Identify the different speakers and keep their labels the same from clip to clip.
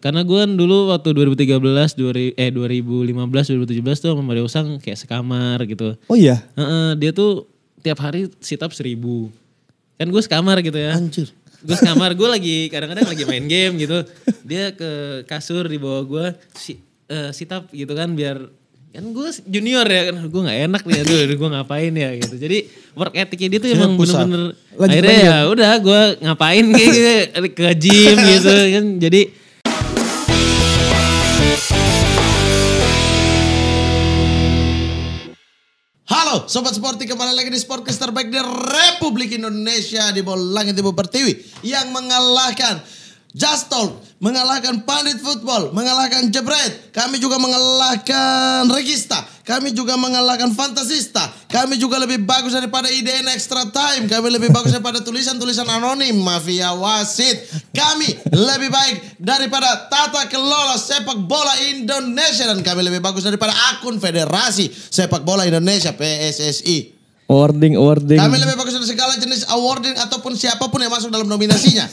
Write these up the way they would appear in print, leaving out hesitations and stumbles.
Speaker 1: Karena gue kan dulu waktu 2013, 2015, 2017 tuh sama Mario Usang kayak sekamar gitu.
Speaker 2: Oh iya?
Speaker 1: Dia tuh tiap hari sit up 1000. Kan gue sekamar gitu ya.
Speaker 2: Anjir.
Speaker 1: Gue sekamar, gue lagi kadang-kadang lagi main game gitu. Dia ke kasur di bawah gue sit up gitu kan biar... Kan gue junior ya kan, gue gak enak nih aduh gue ngapain ya gitu. Jadi work ethicnya dia tuh emang bener-bener... Akhirnya ya udah gue ngapain kayak ke gym gitu kan. Jadi...
Speaker 3: Halo Sobat Sporty, kembali lagi di Sportcast terbaik di Republik Indonesia di Bola Langit Ibu Pertiwi yang mengalahkan Just Talk, mengalahkan Pandit Football, mengalahkan Jebret. Kami juga mengalahkan Regista, kami juga mengalahkan Fantasista. Kami juga lebih bagus daripada IDN Extra Time. Kami lebih bagus daripada tulisan-tulisan anonim Mafia Wasit. Kami lebih baik daripada tata kelola sepak bola Indonesia. Dan kami lebih bagus daripada akun Federasi Sepak Bola Indonesia PSSI.
Speaker 2: Awarding.
Speaker 3: Kami lebih bagus dari segala jenis awarding ataupun siapapun yang masuk dalam nominasinya.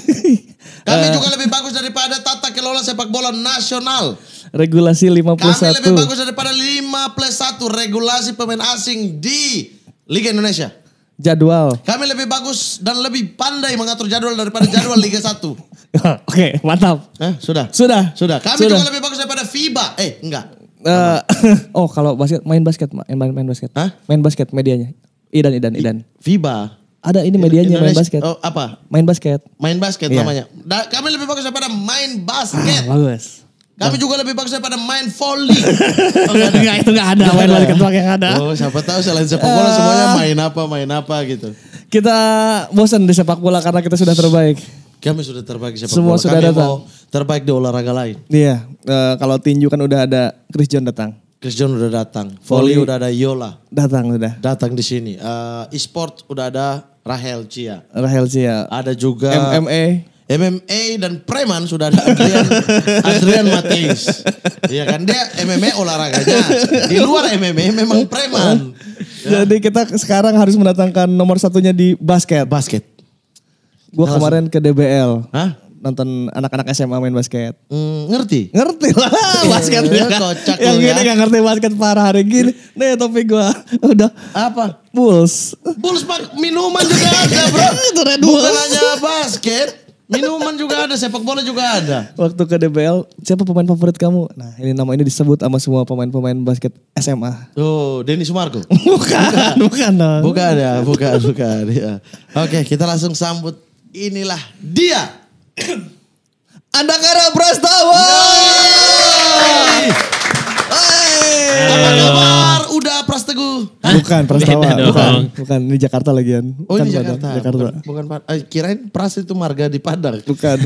Speaker 3: Kami juga lebih bagus daripada tata kelola sepak bola nasional.
Speaker 2: Regulasi 51.
Speaker 3: Kami lebih bagus daripada 5+1 regulasi pemain asing di Liga Indonesia.
Speaker 2: Jadwal.
Speaker 3: Kami lebih bagus dan lebih pandai mengatur jadwal daripada jadwal Liga 1.
Speaker 2: Oke, mantap.
Speaker 3: Sudah. Kami juga lebih bagus daripada FIBA. Enggak.
Speaker 2: Oh, kalau basket, main basket.
Speaker 3: Hah?
Speaker 2: Main basket medianya. Idan.
Speaker 3: FIBA.
Speaker 2: Ada ini medianya main basket.
Speaker 3: Oh, apa?
Speaker 2: Main basket.
Speaker 3: Main basket
Speaker 2: Iya.
Speaker 3: namanya. Kami lebih bagus daripada main basket.
Speaker 2: Bagus.
Speaker 3: Kami juga lebih bagus daripada main volley.
Speaker 2: Enggak, itu enggak ada. Main basket doang yang ada.
Speaker 3: Oh, siapa tahu selain sepak bola semuanya main apa gitu.
Speaker 2: Kita bosan di sepak bola karena kita sudah terbaik.
Speaker 3: Kami sudah terbaik di sepak
Speaker 2: Semua
Speaker 3: bola.
Speaker 2: sudah
Speaker 3: Kami
Speaker 2: datang.
Speaker 3: mau terbaik di olahraga lain.
Speaker 2: Iya, kalau tinju kan udah ada Chris John datang.
Speaker 3: Chris John udah datang. Volley udah ada Yola.
Speaker 2: Datang
Speaker 3: di sini. E-sport udah ada Rahel Cia. Ada juga MMA dan preman sudah ada Adrian Mateis. Iya kan, dia MMA olahraganya. Di luar MMA memang preman.
Speaker 2: Jadi kita sekarang harus mendatangkan nomor satunya di basket. Gua kemarin ke DBL.
Speaker 3: Hah?
Speaker 2: Nonton anak-anak SMA main basket.
Speaker 3: Ngerti
Speaker 2: Lah basket.
Speaker 3: Kocak
Speaker 2: Yang
Speaker 3: lu
Speaker 2: gini
Speaker 3: ya.
Speaker 2: gak ngerti basket parah hari gini. Nih topik gua udah
Speaker 3: Apa?
Speaker 2: Bulls.
Speaker 3: Bulls minuman juga ada bro.
Speaker 2: Itu Red Bulls.
Speaker 3: Bukan hanya basket. Minuman juga ada, sepak bola juga ada.
Speaker 2: Waktu ke DBL, siapa pemain favorit kamu? Nah ini nama ini disebut sama semua pemain-pemain basket SMA.
Speaker 3: Oh, Denny Sumargo.
Speaker 2: Bukan dong.
Speaker 3: Bukan ya. Oke, kita langsung sambut. Inilah dia.
Speaker 2: Andakara Prastawa.
Speaker 3: Apa kabar? Udah Pras Teguh?
Speaker 2: Bukan Prastawa,
Speaker 1: Beda dong.
Speaker 2: bukan. Ini Jakarta lagian.
Speaker 3: Oh ini
Speaker 2: Padang,
Speaker 3: Jakarta. Bukan kirain Pras itu marga di Padang.
Speaker 2: Bukan.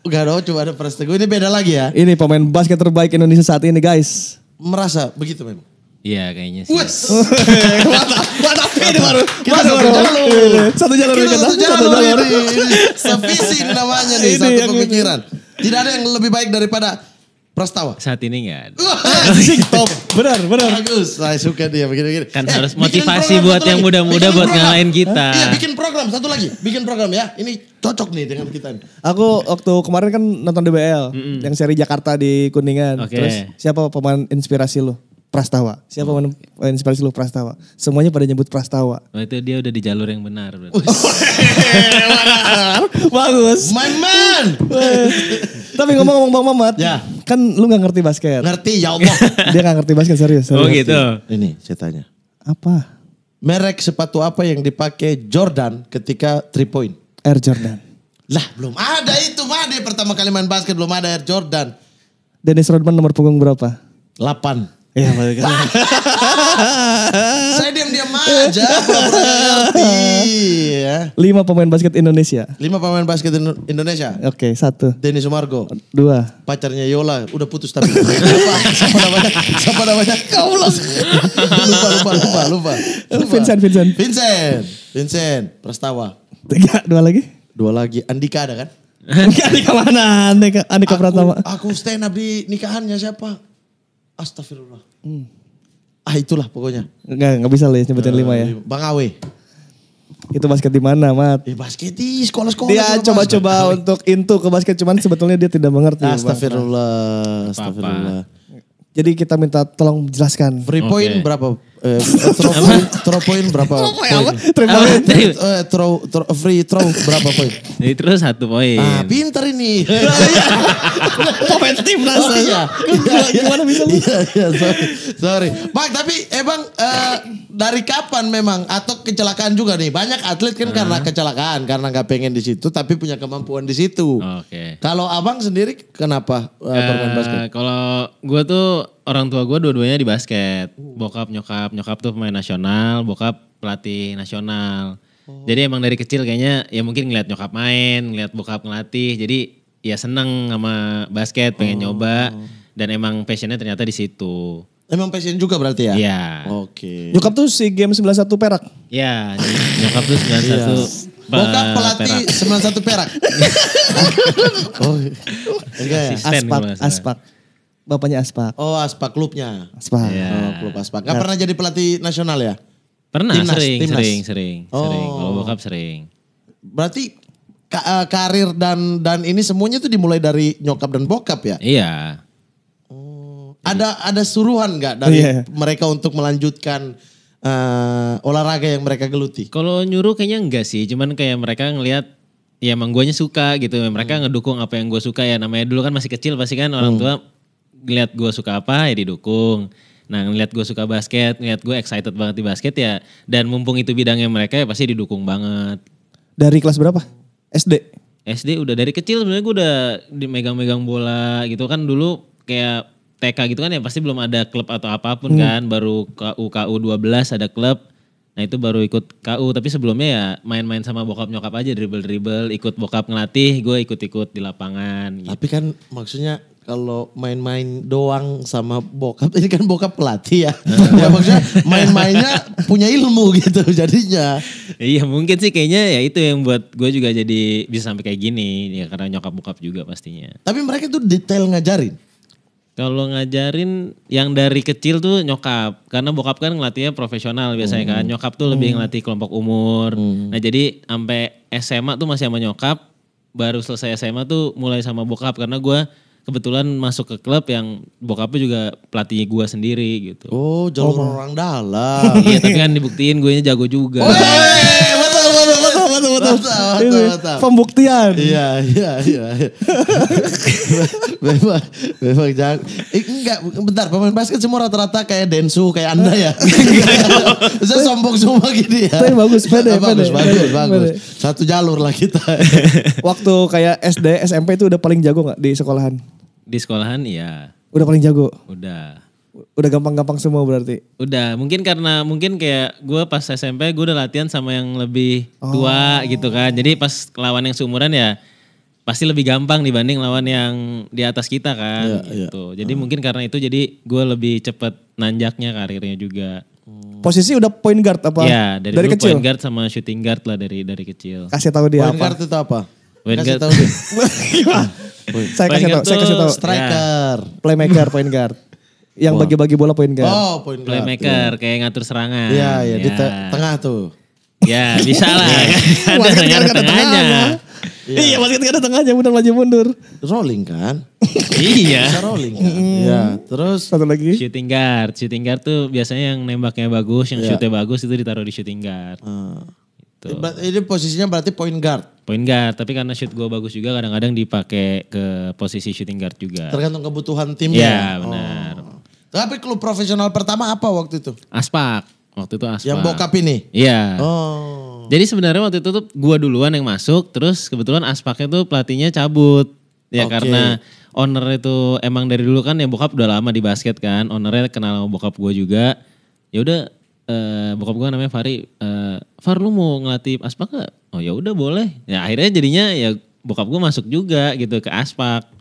Speaker 3: Bukan, cuma ada Pras Teguh. Ini beda lagi ya.
Speaker 2: Ini pemain basket terbaik Indonesia saat ini guys.
Speaker 3: Merasa begitu memang.
Speaker 1: Iya kayaknya sih.
Speaker 3: Wes.
Speaker 2: Mantap ini baru.
Speaker 3: Kita satu jalur.
Speaker 2: Satu jalur
Speaker 3: Kita
Speaker 2: kita.
Speaker 3: satu jalur ini. Sevisi namanya nih,
Speaker 2: Ini
Speaker 3: satu
Speaker 2: yang
Speaker 3: pemikiran. Tidak ada yang lebih baik daripada Prastawa.
Speaker 1: Saat ini gak ada.
Speaker 2: Top. Benar.
Speaker 3: Bagus, saya suka dia begini-begini.
Speaker 1: Kan harus
Speaker 3: bikin
Speaker 1: motivasi
Speaker 3: program
Speaker 1: buat
Speaker 3: satu
Speaker 1: yang
Speaker 3: lagi.
Speaker 1: muda-muda
Speaker 3: Bikin
Speaker 1: buat
Speaker 3: program.
Speaker 1: ngalahin kita.
Speaker 3: Iya, bikin program satu lagi. Bikin program ya. Ini cocok nih dengan kita.
Speaker 2: Aku waktu kemarin kan nonton DBL. Yang seri Jakarta di Kuningan.
Speaker 1: Oke.
Speaker 2: Terus siapa pemain inspirasi lu? Prastawa. Siapa pemain inspirasi lu? Prastawa. Semuanya pada nyebut Prastawa.
Speaker 1: Oh, itu dia udah di jalur yang benar. Berarti.
Speaker 2: Bagus.
Speaker 3: My man.
Speaker 2: Tapi ngomong-ngomong Bang Mamat.
Speaker 3: Ya.
Speaker 2: Kan lu gak ngerti basket.
Speaker 3: Ngerti ya Allah.
Speaker 2: Dia gak ngerti basket serius.
Speaker 1: Oh gitu.
Speaker 3: Ini saya tanya.
Speaker 2: Apa?
Speaker 3: Merek sepatu apa yang dipakai Jordan ketika 3 point?
Speaker 2: Air Jordan.
Speaker 3: Lah belum ada itu mah. Dia pertama kali main basket belum ada Air Jordan.
Speaker 2: Dennis Rodman nomor punggung berapa?
Speaker 3: 8.
Speaker 2: Iya balik.
Speaker 3: Saya diam-diam aja. Pura-pura nggak ngerti. Ya.
Speaker 2: 5 pemain basket Indonesia.
Speaker 3: 5 pemain basket Indonesia.
Speaker 2: Oke, 1.
Speaker 3: Denny Sumargo.
Speaker 2: 2.
Speaker 3: Pacarnya Yola. Udah putus tapi. Siapa namanya? Kaulos. Lupa. Vincent. Prastawa.
Speaker 2: 3, 2 lagi.
Speaker 3: 2 lagi. Andika ada kan?
Speaker 2: Andika mana? Andika Pratama.
Speaker 3: Aku stand up di nikahannya siapa? Astagfirullah. Itulah pokoknya.
Speaker 2: Enggak bisa lah ya nyebutin 5 ya.
Speaker 3: Bang Awe.
Speaker 2: Itu basket di mana, Mat?
Speaker 3: Basket di sekolah-sekolah.
Speaker 2: Dia
Speaker 3: juga
Speaker 2: coba-coba untuk into ke basket, cuman sebetulnya dia tidak mengerti. Bang.
Speaker 3: Astagfirullah, astagfirullah.
Speaker 2: Jadi kita minta tolong jelaskan.
Speaker 3: Free point berapa? Throw point berapa? Free throw berapa poin?
Speaker 1: Jadi terus 1 poin.
Speaker 3: Pintar ini.
Speaker 2: Pemain timnas. Gimana bisa lu?
Speaker 3: Iya, sorry. Bang, tapi Bang dari kapan memang atau kecelakaan juga nih? Banyak atlet kan karena kecelakaan, karena nggak pengen di situ tapi punya kemampuan di situ.
Speaker 1: Oke.
Speaker 3: Kalau Abang sendiri kenapa bermain basket?
Speaker 1: Kalau gue tuh orang tua gue dua-duanya di basket. Bokap nyokap tuh pemain nasional, bokap pelatih nasional. Jadi emang dari kecil kayaknya ya mungkin ngeliat nyokap main, ngeliat bokap ngelatih. Jadi ya seneng sama basket, pengen nyoba. Dan emang passionnya ternyata di situ.
Speaker 3: Emang passion juga berarti ya?
Speaker 1: Iya.
Speaker 3: Oke.
Speaker 2: Nyokap tuh si game 91 perak.
Speaker 1: Iya, nyokap tuh 91.
Speaker 3: Bokap pelatih 91 perak. Enggak ya?
Speaker 1: Asisten kalau nggak salah.
Speaker 2: Aspak. Bapaknya Aspak.
Speaker 3: Oh, Aspak klubnya.
Speaker 2: Aspak.
Speaker 1: Iya.
Speaker 3: Oh, klub Aspak. Gak pernah jadi pelatih nasional ya?
Speaker 1: Pernah,
Speaker 3: Timnas.
Speaker 1: sering. Kalau bokap sering.
Speaker 3: Berarti karir dan ini semuanya tuh dimulai dari nyokap dan bokap ya?
Speaker 1: Iya.
Speaker 3: Ada suruhan nggak dari mereka untuk melanjutkan olahraga yang mereka geluti?
Speaker 1: Kalau nyuruh kayaknya enggak sih, cuman kayak mereka ngelihat ya emang guanya suka gitu. Mereka ngedukung apa yang gue suka ya, namanya dulu kan masih kecil pasti kan orang tua ngeliat gue suka apa ya didukung. Nah ngeliat gue suka basket, ngeliat gue excited banget di basket ya. Dan mumpung itu bidangnya mereka ya pasti didukung banget.
Speaker 2: Dari kelas berapa? SD?
Speaker 1: SD udah dari kecil sebenarnya gue udah megang-megang bola gitu kan dulu kayak TK gitu kan ya pasti belum ada klub atau apapun kan. Baru KU 12 ada klub. Nah itu baru ikut KU tapi sebelumnya ya main-main sama bokap nyokap aja dribble-dribble. Ikut bokap ngelatih gue ikut-ikut di lapangan gitu.
Speaker 3: Tapi kan maksudnya kalau main-main doang sama bokap, ini kan bokap pelatih ya. Ya maksudnya main-mainnya punya ilmu gitu jadinya.
Speaker 1: Iya mungkin sih kayaknya ya itu yang buat gue juga jadi bisa sampai kayak gini. Ya karena nyokap bokap juga pastinya.
Speaker 3: Tapi mereka tuh detail ngajarin.
Speaker 1: Kalau ngajarin yang dari kecil tuh nyokap. Karena bokap kan ngelatihnya profesional biasanya kan. Nyokap tuh lebih ngelatih kelompok umur. Nah jadi sampai SMA tuh masih sama nyokap. Baru selesai SMA tuh mulai sama bokap. Karena gue kebetulan masuk ke klub yang bokapnya juga pelatih gue sendiri gitu.
Speaker 3: Oh jalur orang dalam.
Speaker 1: Iya tapi kan dibuktiin gue jago juga.
Speaker 3: Betul.
Speaker 2: Pembuktian.
Speaker 3: Iya. Memang jago. Enggak, bentar pemain basket semua rata-rata kayak Densu, kayak Anda ya. Saya sombong semua gini ya.
Speaker 2: Tapi bagus, pede.
Speaker 3: Bagus. Satu jalur lah kita.
Speaker 2: Waktu kayak SD, SMP itu udah paling jago gak di sekolahan?
Speaker 1: Di sekolahan iya.
Speaker 2: Udah paling jago?
Speaker 1: Udah
Speaker 2: gampang-gampang semua berarti?
Speaker 1: Udah, mungkin kayak gue pas SMP gue udah latihan sama yang lebih tua gitu kan. Jadi pas lawan yang seumuran ya pasti lebih gampang dibanding lawan yang di atas kita kan gitu. Jadi mungkin karena itu jadi gue lebih cepet nanjaknya karirnya juga.
Speaker 2: Posisi udah point guard apa?
Speaker 1: Ya dari dulu
Speaker 2: kecil?
Speaker 1: point guard sama shooting guard lah dari kecil.
Speaker 2: Kasih tahu dia
Speaker 3: Point
Speaker 2: apa?
Speaker 3: guard itu apa?
Speaker 1: Point
Speaker 3: Kasih
Speaker 1: guard.
Speaker 3: tahu dia.
Speaker 2: Saya kasih tahu.
Speaker 3: Striker.
Speaker 2: Playmaker point guard. Yang bagi-bagi bola point guard.
Speaker 3: Oh, point guard.
Speaker 1: Playmaker kayak ngatur serangan.
Speaker 3: Iya, di tengah tuh.
Speaker 1: Ya bisa lah. Ada tengahnya.
Speaker 2: Iya basket gak ada tengahnya, bener maju mundur.
Speaker 3: Rolling kan?
Speaker 1: Iya.
Speaker 3: Bisa rolling kan? Iya, terus
Speaker 2: Satu lagi.
Speaker 1: Shooting guard tuh biasanya yang nembaknya bagus, yang shootnya bagus itu ditaruh di shooting guard. Gitu.
Speaker 3: Ini posisinya berarti point guard.
Speaker 1: Point guard, tapi karena shoot gue bagus juga kadang-kadang dipakai ke posisi shooting guard juga.
Speaker 3: Tergantung kebutuhan timnya.
Speaker 1: Iya benar.
Speaker 3: Tapi klub profesional pertama apa waktu itu?
Speaker 1: Aspak, waktu itu Aspak.
Speaker 3: Yang bokap ini?
Speaker 1: Iya.
Speaker 3: Oh.
Speaker 1: Jadi sebenarnya waktu itu tuh gue duluan yang masuk, terus kebetulan Aspaknya tuh pelatihnya cabut. Ya karena owner itu emang dari dulu kan ya bokap udah lama di basket kan, ownernya kenal sama bokap gue juga. Ya udah bokap gue namanya Fari, Far lu mau ngelatih Aspak gak? Oh ya udah boleh. Ya akhirnya jadinya ya bokap gue masuk juga gitu ke Aspak.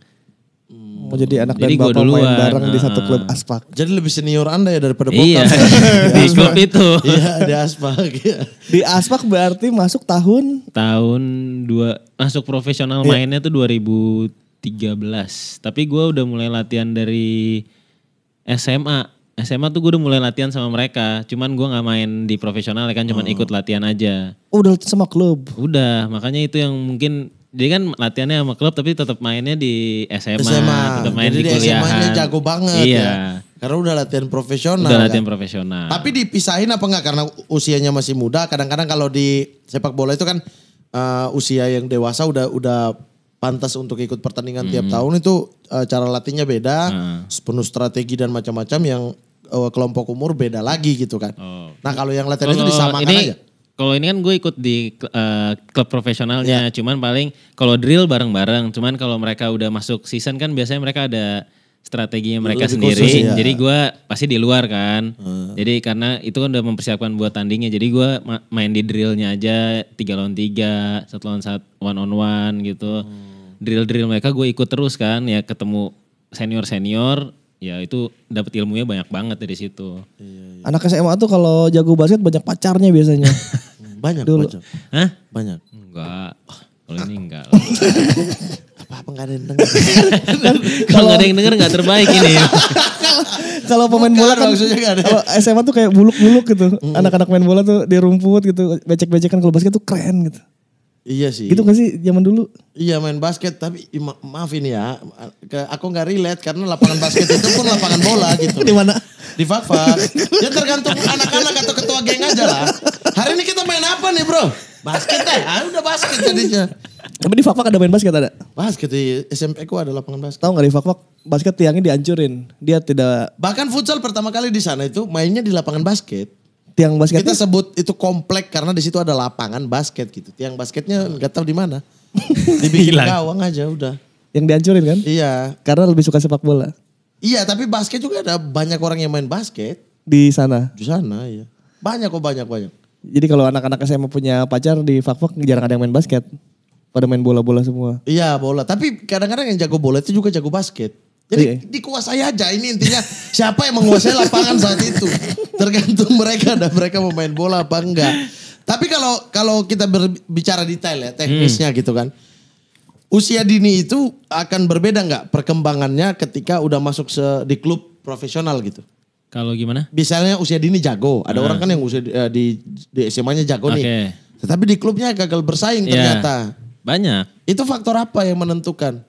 Speaker 2: Mau jadi anak
Speaker 1: Jadi
Speaker 2: dan bapak
Speaker 1: duluan,
Speaker 2: main bareng di satu klub Aspak.
Speaker 3: Jadi lebih senior Anda ya daripada bokap.
Speaker 1: Iya, di klub itu.
Speaker 3: Iya, di Aspak. Iya.
Speaker 2: Di Aspak berarti masuk tahun?
Speaker 1: Masuk profesional mainnya tuh 2013. Tapi gue udah mulai latihan dari SMA. SMA tuh gue udah mulai latihan sama mereka. Cuman gue gak main di profesional ya kan, cuman ikut latihan aja.
Speaker 2: Oh udah latihan sama klub?
Speaker 1: Udah, makanya itu yang mungkin dia kan latihannya sama klub tapi tetap mainnya di SMA. Tetap main
Speaker 3: jadi
Speaker 1: di kuliahan.
Speaker 3: SMA-nya jago banget
Speaker 1: iya.
Speaker 3: ya. Karena udah latihan profesional.
Speaker 1: Udah latihan
Speaker 3: kan?
Speaker 1: profesional.
Speaker 3: Tapi dipisahin apa enggak karena usianya masih muda. Kadang-kadang kalau di sepak bola itu kan usia yang dewasa udah pantas untuk ikut pertandingan tiap tahun itu cara latihnya beda, penuh strategi dan macam-macam yang kelompok umur beda lagi gitu kan.
Speaker 1: Oh.
Speaker 3: Nah kalau yang latihan itu disamakan aja.
Speaker 1: Kalau ini kan gue ikut di klub profesionalnya, cuman paling kalau drill bareng-bareng. Cuman kalau mereka udah masuk season kan biasanya mereka ada strateginya mereka
Speaker 3: Lebih
Speaker 1: sendiri.
Speaker 3: khusus, ya.
Speaker 1: Jadi gue pasti di luar kan. Jadi karena itu kan udah mempersiapkan buat tandingnya. Jadi gue main di drillnya aja 3 lawan 3, 1 lawan 1, 1 on 1 gitu. Drill-drill mereka gue ikut terus kan. Ya ketemu senior-senior. Ya itu dapat ilmunya banyak banget dari situ.
Speaker 2: Anak SMA tuh kalau jago basket banyak pacarnya biasanya.
Speaker 3: Banyak
Speaker 2: Dulu.
Speaker 3: banyak.
Speaker 1: Hah?
Speaker 3: Banyak.
Speaker 1: Enggak. Kalau ini enggak.
Speaker 3: Apa-apa enggak ada yang denger.
Speaker 1: Kalau nggak ada yang denger nggak terbaik ini.
Speaker 2: Kalau pemain bola kan
Speaker 3: maksudnya nggak ada.
Speaker 2: kalau SMA tuh kayak buluk-buluk gitu. Anak-anak main bola tuh di rumput gitu, becek-becekan. Kalau basket tuh keren gitu.
Speaker 3: Iya sih.
Speaker 2: Gitu gak sih zaman dulu?
Speaker 3: Iya main basket tapi maaf ini ya. Aku gak relate karena lapangan basket itu pun lapangan bola gitu.
Speaker 2: Di mana?
Speaker 3: Di Fakfak. Ya tergantung anak-anak atau ketua geng aja lah. Hari ini kita main apa nih bro? Basket deh. Udah basket jadinya.
Speaker 2: Tapi di Fakfak ada main basket ada?
Speaker 3: Basket di SMP ku ada lapangan basket.
Speaker 2: Tahu gak di Fakfak basket tiangnya dihancurin. Dia tidak,
Speaker 3: Bahkan futsal pertama kali di sana itu mainnya di lapangan basket.
Speaker 2: tiang basketnya
Speaker 3: Kita sebut itu komplek karena di situ ada lapangan basket gitu. Tiang basketnya nggak tahu di mana. Dibikin gawang aja udah.
Speaker 2: yang dihancurin kan?
Speaker 3: Iya.
Speaker 2: Karena lebih suka sepak bola.
Speaker 3: Iya tapi basket juga ada banyak orang yang main basket.
Speaker 2: Di sana.
Speaker 3: Di sana ya. Banyak kok banyak.
Speaker 2: Jadi kalau anak-anak SMA punya pacar di Fakfak jarang ada yang main basket. Pada main bola-bola semua.
Speaker 3: Iya bola. Tapi kadang-kadang yang jago bola itu juga jago basket. Jadi dikuasai aja. Ini intinya siapa yang menguasai lapangan saat itu. Tergantung mereka dan mereka mau main bola apa enggak. Tapi kalau kita berbicara detail ya teknisnya gitu kan. Usia dini itu akan berbeda enggak perkembangannya ketika udah masuk di klub profesional gitu.
Speaker 1: Kalau gimana?
Speaker 3: Misalnya usia dini jago. Ada orang kan yang usia di SMA-nya jago nih. Tetapi di klubnya gagal bersaing ternyata.
Speaker 1: Banyak.
Speaker 3: Itu faktor apa yang menentukan?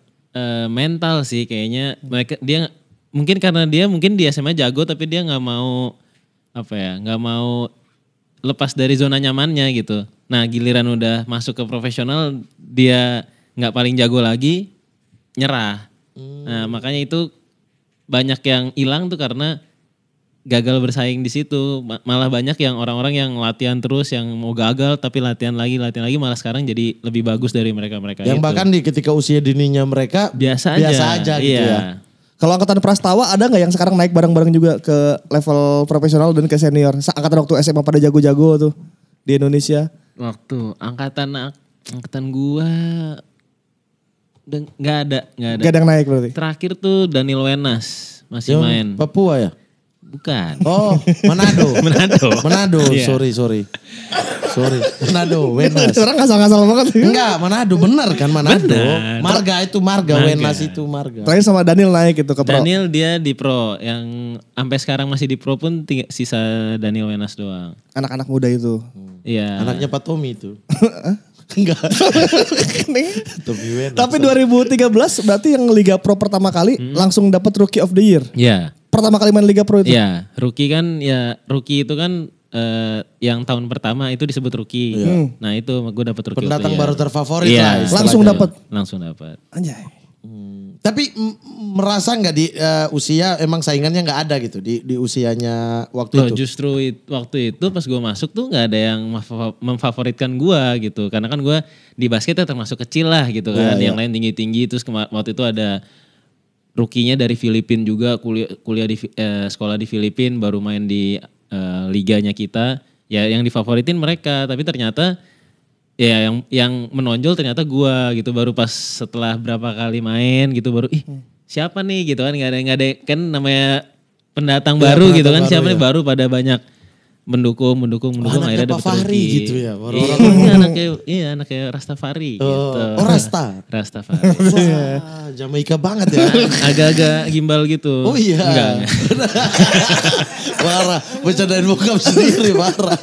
Speaker 1: Mental sih kayaknya. Dia mungkin karena dia mungkin di SMA jago tapi dia nggak mau nggak mau lepas dari zona nyamannya gitu. Nah giliran udah masuk ke profesional dia nggak paling jago lagi, nyerah. Nah makanya itu banyak yang hilang tuh karena gagal bersaing di situ. Malah banyak yang orang-orang yang latihan terus yang mau gagal tapi latihan lagi malah sekarang jadi lebih bagus dari mereka-mereka
Speaker 3: yang
Speaker 1: itu.
Speaker 3: bahkan ketika usia dininya mereka
Speaker 1: biasa aja gitu ya.
Speaker 2: Kalau angkatan Prastawa ada nggak yang sekarang naik bareng-bareng juga ke level profesional dan ke senior? Angkatan waktu SMA pada jago-jago tuh di Indonesia.
Speaker 1: Waktu angkatan gua udah nggak ada.
Speaker 2: Gak ada yang naik berarti.
Speaker 1: Terakhir tuh Daniel Wenas masih main.
Speaker 3: Papua ya?
Speaker 1: Bukan.
Speaker 3: Oh, Manado. Manado.
Speaker 1: Iya.
Speaker 3: Sorry. Manado, Wenas.
Speaker 2: Orang ngasal-ngasal banget.
Speaker 3: Enggak, Manado bener kan Manado.
Speaker 1: Bener.
Speaker 3: Marga, Wenas itu Marga.
Speaker 2: Terakhir sama Daniel naik gitu ke pro.
Speaker 1: Daniel dia di pro, yang sampai sekarang masih di pro pun sisa Daniel Wenas doang.
Speaker 2: Anak-anak muda itu.
Speaker 1: Iya.
Speaker 3: Anaknya Pak Tommy itu. Enggak. Tommy Wenas.
Speaker 2: Tapi 2013 berarti yang Liga Pro pertama kali langsung dapat Rookie of the Year.
Speaker 1: Iya.
Speaker 2: Pertama kali main Liga Pro itu.
Speaker 1: Iya, rookie itu kan yang tahun pertama itu disebut rookie. Nah itu gue dapet rookie.
Speaker 3: Pendatang baru terfavorit
Speaker 1: iya,
Speaker 3: lah.
Speaker 2: Langsung dapat.
Speaker 1: Langsung dapat.
Speaker 2: Anjay.
Speaker 3: Tapi merasa nggak di usia emang saingannya nggak ada gitu di usianya waktu itu?
Speaker 1: Justru waktu itu pas gue masuk tuh nggak ada yang memfavoritkan gue gitu. Karena kan gue di basketnya termasuk kecil lah gitu kan. Yang lain tinggi-tinggi terus waktu itu ada rookie-nya dari Filipina juga kuliah di sekolah di Filipina baru main di liganya kita. Ya yang difavoritin mereka tapi ternyata ya yang menonjol ternyata gua gitu baru pas setelah berapa kali main gitu baru siapa nih gitu kan nggak ada kan namanya pendatang baru gitu kan siapa nih baru pada banyak mendukung
Speaker 3: anaknya
Speaker 1: akhirnya
Speaker 3: Pak
Speaker 1: dapet
Speaker 3: Fahri
Speaker 1: rookie.
Speaker 3: gitu ya,
Speaker 1: Iya, anaknya Rastafari gitu.
Speaker 3: Oh Rasta.
Speaker 1: Rastafari.
Speaker 3: Wah, Jamaika banget ya.
Speaker 1: Agak-agak gimbal gitu.
Speaker 3: Oh iya.
Speaker 1: Enggak.
Speaker 3: Parah, bercandain bokap sendiri, parah.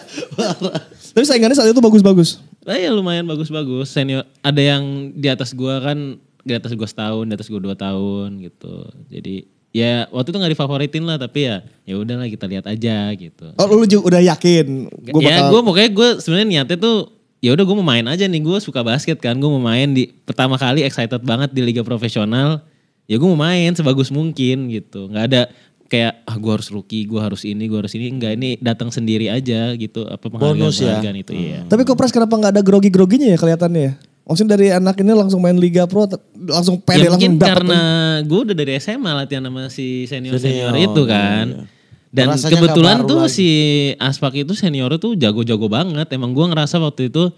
Speaker 2: Tapi saingannya saat itu bagus-bagus.
Speaker 1: Ya lumayan bagus-bagus. Senior ada yang di atas gua kan, di atas gua setahun, di atas gua 2 tahun gitu. Jadi ya waktu itu nggak difavoritin lah, tapi ya udahlah kita lihat aja gitu.
Speaker 2: Oh lu juga udah yakin?
Speaker 1: Pokoknya gue sebenarnya niatnya tuh ya udah gue mau main aja nih, gue suka basket kan, gue mau main di pertama kali excited banget di liga profesional, ya gue mau main sebagus mungkin gitu, nggak ada kayak gue harus rookie, gue harus ini, enggak, ini datang sendiri aja gitu, apa penghargaan itu ya.
Speaker 2: Tapi Kopras kenapa nggak ada grogi-groginya ya kelihatannya ya? Maksudnya dari anak ini langsung main Liga Pro, langsung pede, langsung
Speaker 1: mungkin
Speaker 2: dapet.
Speaker 1: karena gue udah dari SMA latihan sama si senior itu kan.
Speaker 3: Iya.
Speaker 1: Dan
Speaker 3: Rasanya
Speaker 1: kebetulan
Speaker 3: gak baru
Speaker 1: tuh
Speaker 3: lagi.
Speaker 1: si Aspak itu senior tuh jago-jago banget. Emang gue ngerasa waktu itu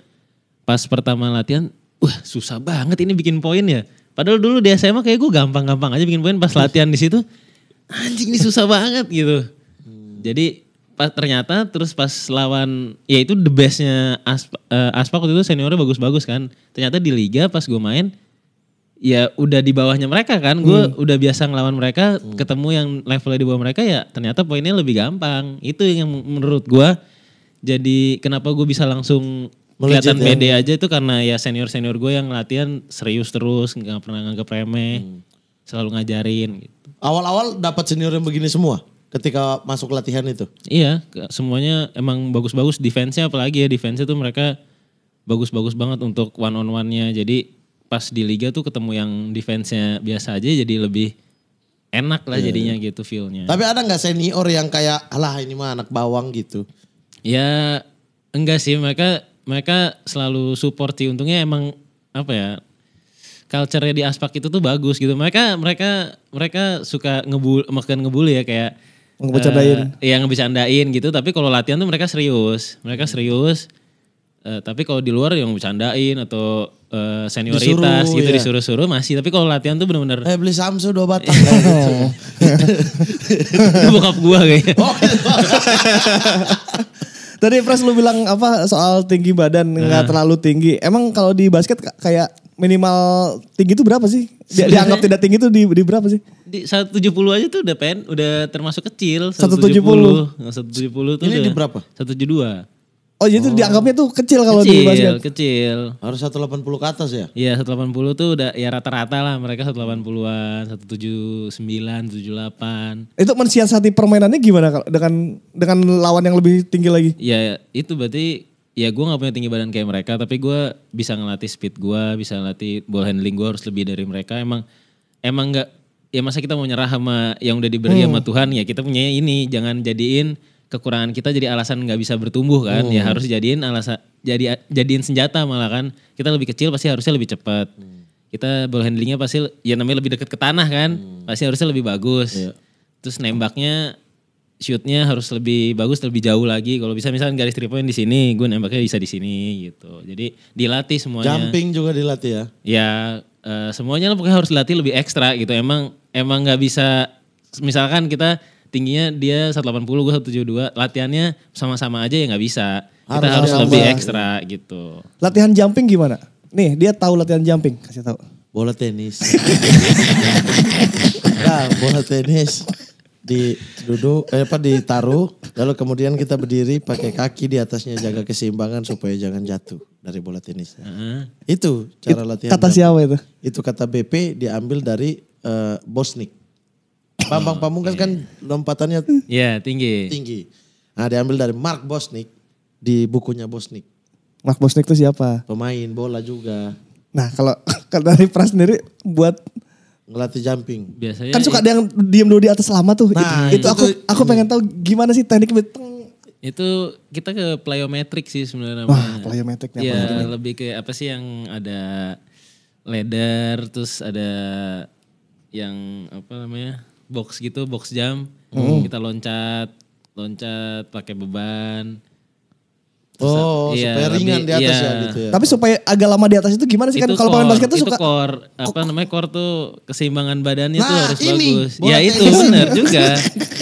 Speaker 1: pas pertama latihan, wah susah banget ini bikin poin ya. Padahal dulu di SMA kayak gue gampang-gampang aja bikin poin, pas latihan di situ anjing ini susah banget gitu. Jadi ternyata terus pas lawan, ya itu the bestnya Aspak waktu itu seniornya bagus-bagus kan. Ternyata di liga pas gue main, ya udah di bawahnya mereka kan. Gue udah biasa ngelawan mereka, ketemu yang levelnya di bawah mereka, ya ternyata poinnya lebih gampang. Itu yang menurut gue jadi kenapa gue bisa langsung kelihatan pede aja itu karena ya senior-senior gue yang latihan serius terus, gak pernah nganggep remeh, selalu ngajarin gitu.
Speaker 3: Awal-awal dapat senior yang begini semua ketika masuk latihan itu.
Speaker 1: Iya, semuanya emang bagus-bagus. Defense-nya apalagi ya, defense-nya tuh mereka bagus-bagus banget untuk one on one-nya. Jadi pas di liga tuh ketemu yang defense-nya biasa aja jadi lebih enak lah jadinya gitu feel-nya.
Speaker 3: Tapi ada gak senior yang kayak, alah ini mah anak bawang gitu?
Speaker 1: Ya enggak sih, mereka selalu support sih. Untungnya emang apa ya, culture-nya di Aspak itu tuh bagus gitu. Mereka suka ngebully ya, kayak
Speaker 2: Ngebercandain.
Speaker 1: yang ngebercandain gitu, tapi kalau latihan tuh mereka serius. Tapi kalau di luar yang bercandain atau senioritas
Speaker 3: Disuruh,
Speaker 1: gitu
Speaker 3: ya.
Speaker 1: disuruh-suruh masih, tapi kalau latihan tuh benar-benar
Speaker 3: Beli Samsu 2 batang. Gitu.
Speaker 1: itu bokap gua kayaknya.
Speaker 2: Tadi Pras lu bilang apa soal tinggi badan nggak terlalu tinggi. Emang kalau di basket kayak minimal tinggi itu berapa sih? Dianggap tidak tinggi itu di berapa sih?
Speaker 1: Di 170 aja tuh udah termasuk kecil.
Speaker 2: 170.
Speaker 1: 170 tuh
Speaker 3: Ini
Speaker 1: udah
Speaker 3: di berapa?
Speaker 1: 172.
Speaker 2: Oh jadi itu dianggapnya tuh kecil kalau di basket.
Speaker 1: Kecil.
Speaker 3: Harus 180 ke atas ya?
Speaker 1: Iya 180 tuh udah ya rata-rata lah, mereka 180-an, 179, 78.
Speaker 2: Itu mensiasati permainannya gimana kalau dengan lawan yang lebih tinggi lagi?
Speaker 1: Ya itu berarti ya gue gak punya tinggi badan kayak mereka, tapi gue bisa ngelatih speed gue, bisa ngelatih ball handling gue harus lebih dari mereka. Emang gak, ya masa kita mau nyerah sama yang udah diberi sama Tuhan, ya kita punya ini, jangan jadiin kekurangan kita jadi alasan gak bisa bertumbuh kan. Ya harus jadiin jadiin senjata malah kan. Kita lebih kecil pasti harusnya lebih cepat. Kita ball handlingnya pasti ya namanya lebih dekat ke tanah kan. Pasti harusnya lebih bagus. Terus nembaknya, shootnya harus lebih bagus, lebih jauh lagi. Kalau bisa misalkan garis 3 point di sini, gue nembaknya bisa di sini gitu. Jadi dilatih semuanya.
Speaker 3: Jumping juga dilatih ya?
Speaker 1: Ya semuanya lah pokoknya harus dilatih lebih ekstra gitu. Emang gak bisa, misalkan kita tingginya dia 180, gue 172, latihannya sama-sama aja ya gak bisa. Kita harus lebih ekstra gitu.
Speaker 2: Latihan jumping gimana? Nih dia tahu latihan jumping, kasih tahu.
Speaker 3: Bola tenis. Nah, bola tenis ditaruh, lalu kemudian kita berdiri pakai kaki di atasnya, jaga keseimbangan supaya jangan jatuh dari bola tenis. Itu cara latihan.
Speaker 2: Kata siapa itu?
Speaker 3: Itu kata BP diambil dari Bosnik. Bambang Pamungkas kan lompatannya
Speaker 1: Iya tinggi.
Speaker 3: Nah diambil dari Mark Bosnik di bukunya Bosnik.
Speaker 2: Mark Bosnik itu siapa?
Speaker 3: Pemain bola juga.
Speaker 2: Nah kalau dari Pras sendiri buat
Speaker 3: Ngelatih jumping.
Speaker 1: Biasanya
Speaker 2: kan suka ada yang diem dulu di atas lama tuh.
Speaker 3: Nah,
Speaker 2: itu aku pengen tahu gimana sih teknik
Speaker 1: itu kita ke plyometric sih sebenarnya.
Speaker 2: Wah, plyometric
Speaker 1: ya, lebih ke apa sih yang ada ladder, terus ada yang apa namanya? Box gitu, box jump. Kita loncat pakai beban. Terus,
Speaker 3: supaya ringan di atas ya gitu ya.
Speaker 2: Tapi supaya agak lama di atas itu gimana sih? Kan kalau pemain basket tuh suka
Speaker 1: core, core tuh keseimbangan badannya tuh harus
Speaker 3: ini,
Speaker 1: bagus. Ya itu benar juga.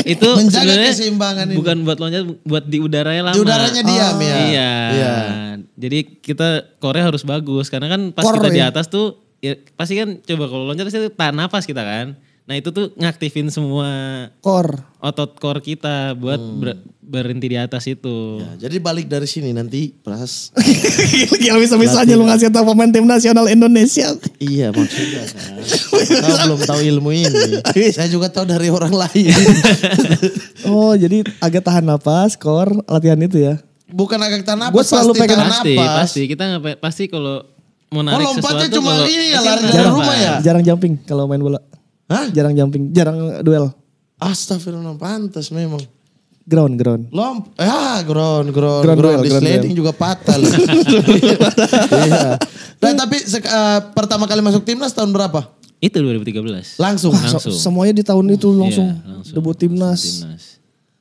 Speaker 1: itu
Speaker 3: Menjaga
Speaker 1: sebenarnya
Speaker 3: keseimbangan ini.
Speaker 1: bukan buat loncat, buat di udaranya lama.
Speaker 3: Di udaranya diam ya.
Speaker 1: Iya.
Speaker 3: Iya.
Speaker 1: Jadi kita core harus bagus karena kan pas
Speaker 2: Core
Speaker 1: kita di
Speaker 2: ya?
Speaker 1: atas tuh ya pasti kan coba kalau loncat pasti tahan napas kita kan. Nah itu tuh ngaktifin semua
Speaker 2: Core.
Speaker 1: otot core kita buat berhenti di atas itu.
Speaker 3: Ya, jadi balik dari sini nanti Pras.
Speaker 2: Gila bisa-bisanya lu ngasih tahu pemain tim nasional Indonesia.
Speaker 3: Iya maksudnya kan. Kau belum tahu ilmu ini. Saya juga tahu dari orang lain.
Speaker 2: Oh jadi agak tahan napas, core, latihan itu ya.
Speaker 3: Bukan agak tahan napas,
Speaker 2: Gua selalu
Speaker 3: pasti
Speaker 2: pengen-
Speaker 3: tahan
Speaker 1: Pasti,
Speaker 3: napas.
Speaker 1: pasti kita ngapain? Pasti kalau mau narik
Speaker 3: lompatnya
Speaker 1: sesuatu
Speaker 3: cuma
Speaker 1: kalau
Speaker 3: ini ya,
Speaker 1: pasti
Speaker 3: lari
Speaker 1: narik
Speaker 3: dari
Speaker 1: napas.
Speaker 3: rumah ya?
Speaker 2: Jarang jumping kalau main bola.
Speaker 3: Hah?
Speaker 2: Jarang jumping, jarang duel.
Speaker 3: Astagfirullah, pantas memang.
Speaker 2: Ground.
Speaker 3: Ground
Speaker 2: Ground
Speaker 3: di
Speaker 2: duel, ground
Speaker 3: sliding juga patah loh. Iya. Dan tapi pertama kali masuk timnas tahun berapa?
Speaker 1: Itu 2013.
Speaker 3: Langsung.
Speaker 2: Semuanya di tahun itu langsung,
Speaker 1: Iya, langsung.
Speaker 2: debut timnas.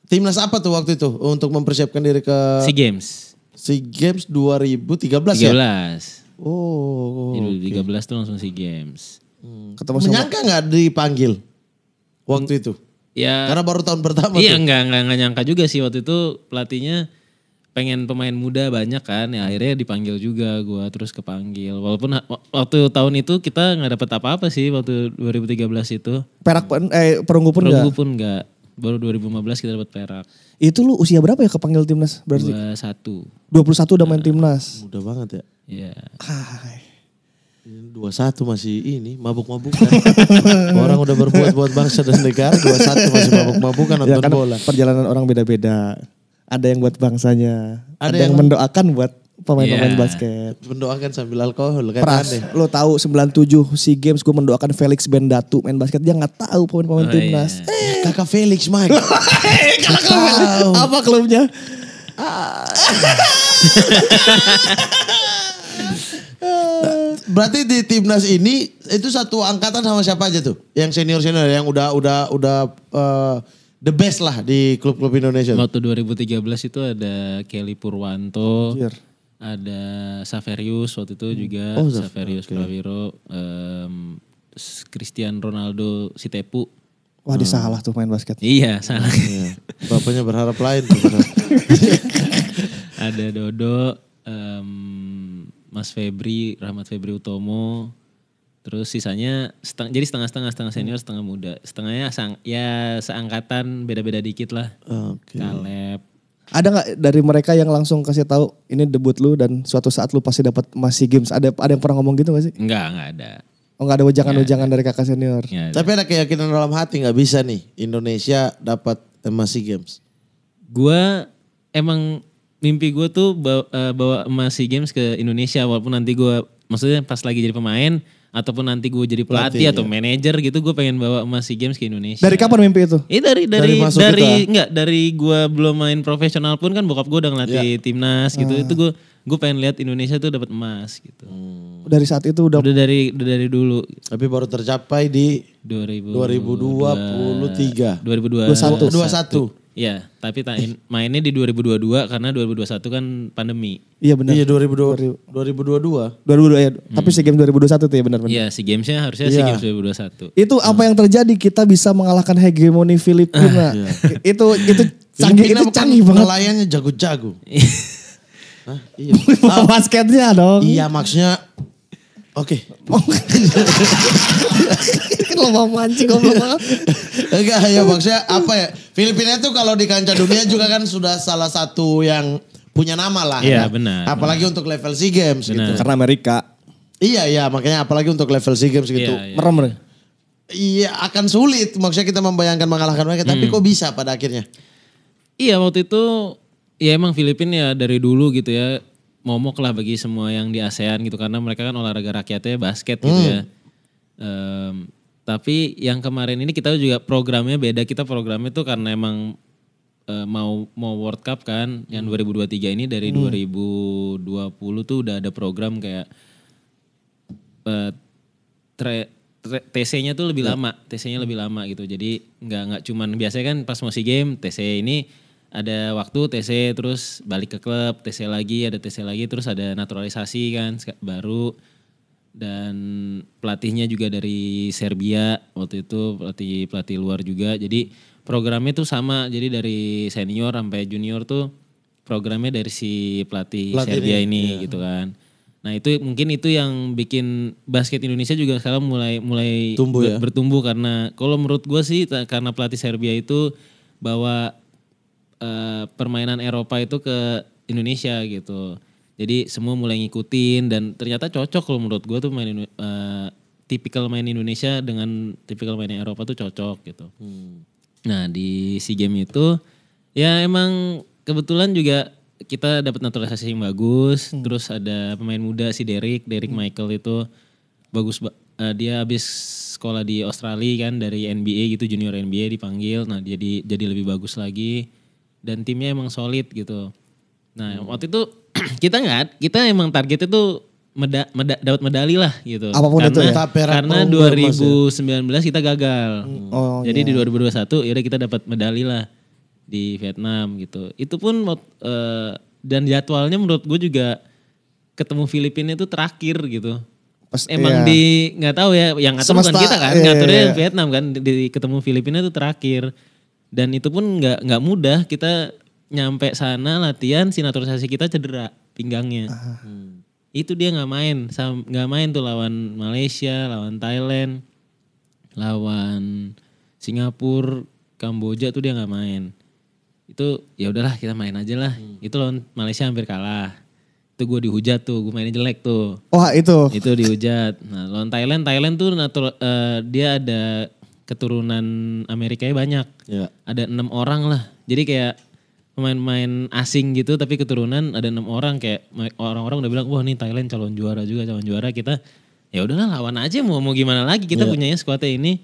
Speaker 3: Timnas apa tuh waktu itu untuk mempersiapkan diri ke
Speaker 1: SEA Games.
Speaker 3: SEA Games 2013 ya?
Speaker 1: 13.
Speaker 3: Oh.
Speaker 1: 2013 tuh langsung SEA Games.
Speaker 2: Ketemu sama
Speaker 3: Menyangka nggak dipanggil waktu itu?
Speaker 1: Ya.
Speaker 3: Karena baru tahun pertama
Speaker 1: Iya
Speaker 3: tuh.
Speaker 1: enggak nyangka juga sih waktu itu pelatihnya pengen pemain muda banyak kan. Ya akhirnya dipanggil juga gua terus kepanggil. Walaupun waktu tahun itu kita nggak dapet apa-apa sih waktu 2013 itu.
Speaker 2: perak perunggu pun
Speaker 1: Perunggu
Speaker 2: enggak.
Speaker 1: pun enggak. Baru 2015 kita dapat perak.
Speaker 2: Itu lu usia berapa ya kepanggil timnas berarti?
Speaker 1: 21.
Speaker 2: 21 udah main timnas.
Speaker 3: Mudah banget ya.
Speaker 1: Iya.
Speaker 2: Hai.
Speaker 3: 21 masih ini mabuk-mabukan. Orang udah berbuat-buat bangsa dan negara, 21 masih mabuk-mabukan
Speaker 2: Ya
Speaker 3: nonton
Speaker 2: kan
Speaker 3: bola.
Speaker 2: perjalanan orang beda-beda. Ada yang buat bangsanya,
Speaker 3: Ada
Speaker 2: ada yang
Speaker 3: yang-
Speaker 2: mendoakan buat pemain-pemain
Speaker 1: Iya.
Speaker 2: basket.
Speaker 3: Mendoakan sambil alkohol kan
Speaker 2: Pras,
Speaker 3: aneh.
Speaker 2: lo tahu 97 SEA Games gue mendoakan Felix Bendatu main basket, dia nggak tahu pemain-pemain
Speaker 1: Oh,
Speaker 2: timnas.
Speaker 3: Kakak Felix Mike. Tahu.
Speaker 2: Apa klubnya?
Speaker 3: Berarti di timnas ini itu satu angkatan sama siapa aja tuh? Yang senior-senior yang udah the best lah di klub-klub Indonesia.
Speaker 1: Waktu 2013 itu ada Kelly Purwanto.
Speaker 2: Anjir.
Speaker 1: Ada Saverius waktu itu juga.
Speaker 3: Oh,
Speaker 1: Saverius Prawiro. Cristiano Ronaldo Sitepu.
Speaker 2: Wah dia salah tuh main basket.
Speaker 1: Iya salah.
Speaker 3: Iya. Bapaknya berharap lain tuh.
Speaker 1: Ada Dodo, Mas Febri, Rahmat Febri Utomo. Terus sisanya jadi setengah-setengah, setengah senior, setengah muda. Setengahnya seangkatan, beda-beda dikit lah.
Speaker 3: Oke.
Speaker 1: Caleb.
Speaker 2: Ada nggak dari mereka yang langsung kasih tahu ini debut lu dan suatu saat lu pasti dapat emas SEA Games? Ada yang pernah ngomong gitu gak sih?
Speaker 1: Enggak ada.
Speaker 2: Oh nggak ada wejangan-wejangan dari kakak senior.
Speaker 1: Nggak ada.
Speaker 3: Tapi ada keyakinan dalam hati nggak bisa nih Indonesia dapat emas SEA Games.
Speaker 1: Gue emang mimpi gue tuh bawa emas SEA Games ke Indonesia walaupun nanti gue maksudnya pas lagi jadi pemain ataupun nanti gue jadi pelatih atau manajer gitu gue pengen bawa emas SEA Games ke Indonesia.
Speaker 2: Dari kapan mimpi itu?
Speaker 1: Dari
Speaker 3: masuk
Speaker 1: dari gue belum main profesional pun kan bokap gue udah ngelatih timnas gitu. Itu gue pengen lihat Indonesia tuh dapat emas gitu.
Speaker 2: Dari saat itu udah
Speaker 1: Udah dari dulu
Speaker 3: Tapi baru tercapai di
Speaker 1: 2023.
Speaker 3: 2021.
Speaker 1: Iya, tapi mainnya di 2022 karena 2021 kan pandemi.
Speaker 2: iya benar.
Speaker 3: Iya 2022.
Speaker 2: 2022 ya. Tapi SEA Games 2021 tuh ya benar-benar.
Speaker 1: Iya, SEA Games-nya harusnya SEA Games 2021.
Speaker 2: Itu apa yang terjadi kita bisa mengalahkan hegemoni Filipina. Itu canggih,
Speaker 3: Filipina
Speaker 2: itu
Speaker 3: bukan
Speaker 2: canggih banget.
Speaker 3: nelayannya jago-jago. Hah? Iya.
Speaker 2: Basketnya dong.
Speaker 3: Iya maksudnya. Oke.
Speaker 2: Kan lo mau mancing goblok banget.
Speaker 3: Enggak ya maksudnya apa ya. Filipina itu kalau di kancah dunia juga kan sudah salah satu yang punya nama lah.
Speaker 1: Iya,
Speaker 3: ya.
Speaker 1: benar.
Speaker 3: Apalagi untuk level SEA Games gitu.
Speaker 2: Karena Amerika.
Speaker 3: Iya makanya apalagi untuk level SEA Games gitu.
Speaker 1: Iya.
Speaker 2: Merem deh.
Speaker 3: Iya akan sulit maksudnya kita membayangkan mengalahkan mereka. Tapi kok bisa pada akhirnya?
Speaker 1: Iya, waktu itu ya emang Filipina ya dari dulu gitu ya momok lah bagi semua yang di ASEAN gitu karena mereka kan olahraga rakyatnya basket gitu ya. Tapi yang kemarin ini kita juga programnya beda. Kita programnya tuh karena emang mau World Cup kan yang 2023 ini dari 2020 tuh udah ada program kayak TC-nya tuh lebih lama, TC-nya lebih lama gitu. Jadi nggak cuman biasanya kan pas mau SEA Games TC ini ada waktu TC terus balik ke klub, TC lagi, ada TC lagi terus ada naturalisasi kan baru. Dan pelatihnya juga dari Serbia waktu itu, pelatih luar juga. Jadi programnya tuh sama, jadi dari senior sampai junior tuh programnya dari si pelatih Serbia ini gitu kan. Nah itu mungkin itu yang bikin basket Indonesia juga sekarang mulai
Speaker 3: Tumbuh ya?
Speaker 1: bertumbuh karena kalau menurut gue sih karena pelatih Serbia itu bawa permainan Eropa itu ke Indonesia gitu. Jadi semua mulai ngikutin dan ternyata cocok kalau menurut gue tuh tipikal main Indonesia dengan tipikal main Eropa tuh cocok gitu. Nah di SEA Games itu ya emang kebetulan juga kita dapat naturalisasi yang bagus. Terus ada pemain muda si Derek Michael itu bagus. Dia habis sekolah di Australia kan dari NBA gitu, junior NBA dipanggil. Nah jadi lebih bagus lagi dan timnya emang solid gitu. Nah waktu itu kita emang targetnya tuh dapat medali lah gitu.
Speaker 2: Apapun itu ya?
Speaker 1: Karena 2019 kita gagal. Jadi di 2021 ya kita dapat medali lah di Vietnam gitu. Itu pun dan jadwalnya menurut gue juga ketemu Filipina itu terakhir gitu. Emang nggak tahu ya, yang ngatur bukan kita kan, ngaturnya Vietnam kan, di ketemu Filipina itu terakhir. Dan itu pun nggak mudah, kita nyampe sana latihan, si naturalisasi kita cedera pinggangnya. Itu dia nggak main tuh lawan Malaysia, lawan Thailand, lawan Singapura, Kamboja tuh dia nggak main. Itu ya udahlah kita main aja lah. Itu lawan Malaysia hampir kalah. Itu gue dihujat tuh, gue mainnya jelek tuh.
Speaker 2: Wah itu.
Speaker 1: Itu dihujat. Nah lawan Thailand tuh dia ada keturunan Amerikanya banyak.
Speaker 3: Ya.
Speaker 1: Ada 6 orang lah. Jadi kayak pemain-pemain asing gitu tapi keturunan ada 6 orang. Kayak orang-orang udah bilang wah nih Thailand calon juara. Kita ya udahlah lawan aja mau gimana lagi. Kita punyanya skuadnya ini.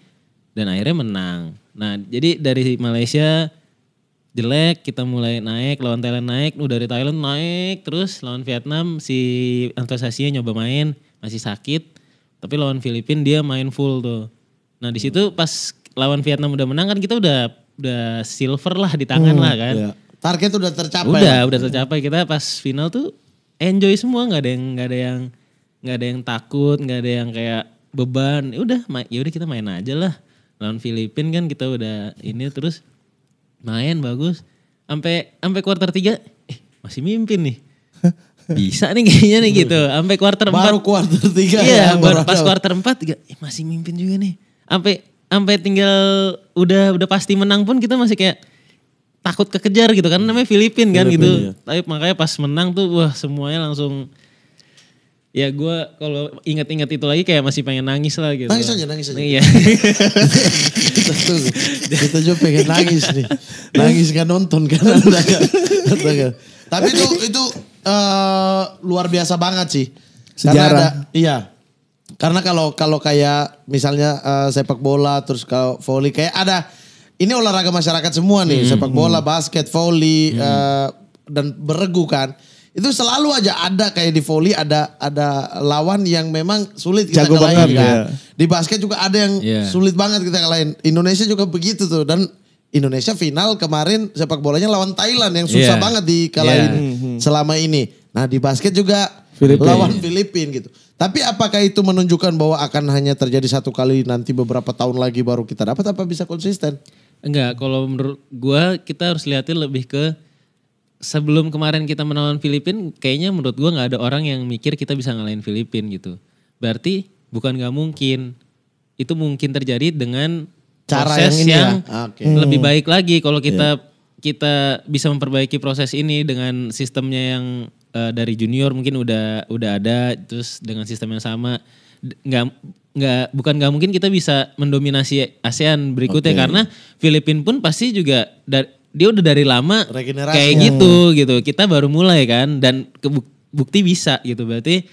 Speaker 1: Dan akhirnya menang. Nah jadi dari Malaysia jelek, kita mulai naik, lawan Thailand naik, dari Thailand naik, terus lawan Vietnam si naturalisasinya nyoba main, masih sakit, tapi lawan Filipina dia main full tuh. Nah di situ pas lawan Vietnam udah menang kan kita udah silver lah di tangan lah kan.
Speaker 3: Ya. Target udah tercapai.
Speaker 1: Udah tercapai, kita pas final tuh enjoy semua, nggak ada yang takut, nggak ada yang kayak beban. Ya udah kita main aja lah. Lawan Filipina kan kita udah ini terus main bagus sampai kuarter 3 masih mimpin nih. Bisa nih kayaknya nih gitu. Sampai kuarter 4.
Speaker 3: Baru kuarter 3
Speaker 1: iya, ya. Pas kuarter 4 masih mimpin juga nih. Sampai tinggal udah pasti menang pun kita masih kayak takut kekejar gitu kan, namanya Filipina kan gitu. Ya. Tapi makanya pas menang tuh wah semuanya langsung ya gue kalau ingat-ingat itu lagi kayak masih pengen nangis lah gitu.
Speaker 3: Nangis aja.
Speaker 1: Iya.
Speaker 3: Kita juga pengen nangis nih. Nangis gak nonton kan. Tapi itu luar biasa banget sih.
Speaker 2: Sejarah.
Speaker 3: Karena kalau kayak misalnya sepak bola terus kalau volley kayak ada ini olahraga masyarakat semua nih, sepak bola, basket, volley dan beregu kan. Itu selalu aja ada kayak di volley ada lawan yang memang sulit kita kalahin kan. Di basket juga ada yang sulit banget kita kalahin. Indonesia juga begitu tuh dan Indonesia final kemarin sepak bolanya lawan Thailand yang susah banget dikalahin selama ini. Nah di basket juga lawan Filipina gitu. Tapi apakah itu menunjukkan bahwa akan hanya terjadi satu kali nanti beberapa tahun lagi baru kita dapat apa bisa konsisten?
Speaker 1: Enggak, kalau menurut gua kita harus lihatin lebih ke sebelum kemarin kita melawan Filipina, kayaknya menurut gue gak ada orang yang mikir kita bisa ngalahin Filipina gitu. Berarti bukan gak mungkin. Itu mungkin terjadi dengan
Speaker 3: cara
Speaker 1: proses yang lebih baik lagi. Kalau kita bisa memperbaiki proses ini dengan sistemnya yang dari junior mungkin udah ada, terus dengan sistem yang sama. Bukan gak mungkin kita bisa mendominasi ASEAN berikutnya. Karena Filipina pun pasti juga dia udah dari lama
Speaker 3: regenerasi
Speaker 1: kayak gitu. Kita baru mulai kan dan bukti bisa gitu. Berarti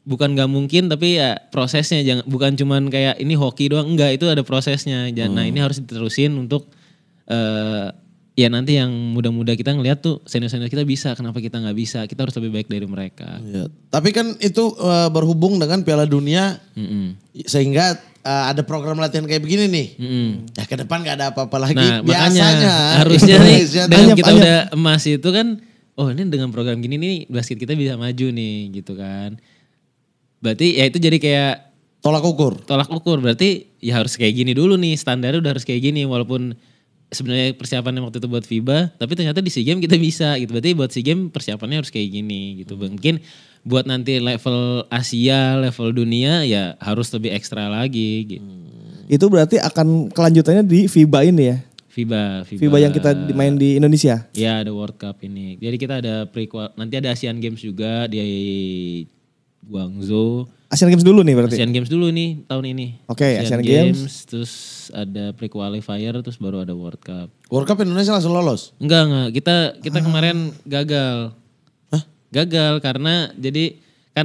Speaker 1: bukan gak mungkin tapi ya prosesnya bukan cuman kayak ini hoki doang, enggak, itu ada prosesnya. Nah ini harus diterusin untuk ya nanti yang muda-muda kita ngeliat tuh senior-senior kita bisa, kenapa kita gak bisa, kita harus lebih baik dari mereka.
Speaker 3: Ya, tapi kan itu berhubung dengan Piala Dunia sehingga ada program latihan kayak begini nih. Ya ke depan gak ada apa-apa lagi.
Speaker 1: Nah,
Speaker 3: biasanya
Speaker 1: makanya harusnya nih dengan kita udah emas itu kan, oh ini dengan program gini nih basket kita bisa maju nih gitu kan. Berarti ya itu jadi kayak
Speaker 3: Tolak ukur.
Speaker 1: tolak ukur. Berarti ya harus kayak gini dulu nih. Standarnya udah harus kayak gini. Walaupun sebenarnya persiapannya waktu itu buat FIBA. Tapi ternyata di SEA Games kita bisa gitu. Berarti buat SEA Games persiapannya harus kayak gini gitu. Mungkin buat nanti level Asia, level dunia ya harus lebih ekstra lagi gitu.
Speaker 2: Itu berarti akan kelanjutannya di FIBA ini ya. FIBA yang kita main di Indonesia.
Speaker 1: Ya ada World Cup ini. Jadi kita ada nanti ada Asian Games juga di Guangzhou.
Speaker 2: Asian Games dulu nih berarti.
Speaker 1: Asian Games dulu nih tahun ini.
Speaker 2: Oke, Asian Games.
Speaker 1: Terus ada pre-qualifier terus baru ada World Cup.
Speaker 3: World Cup Indonesia langsung lolos.
Speaker 1: Enggak. Kita kemarin gagal.
Speaker 3: Hah?
Speaker 1: Gagal karena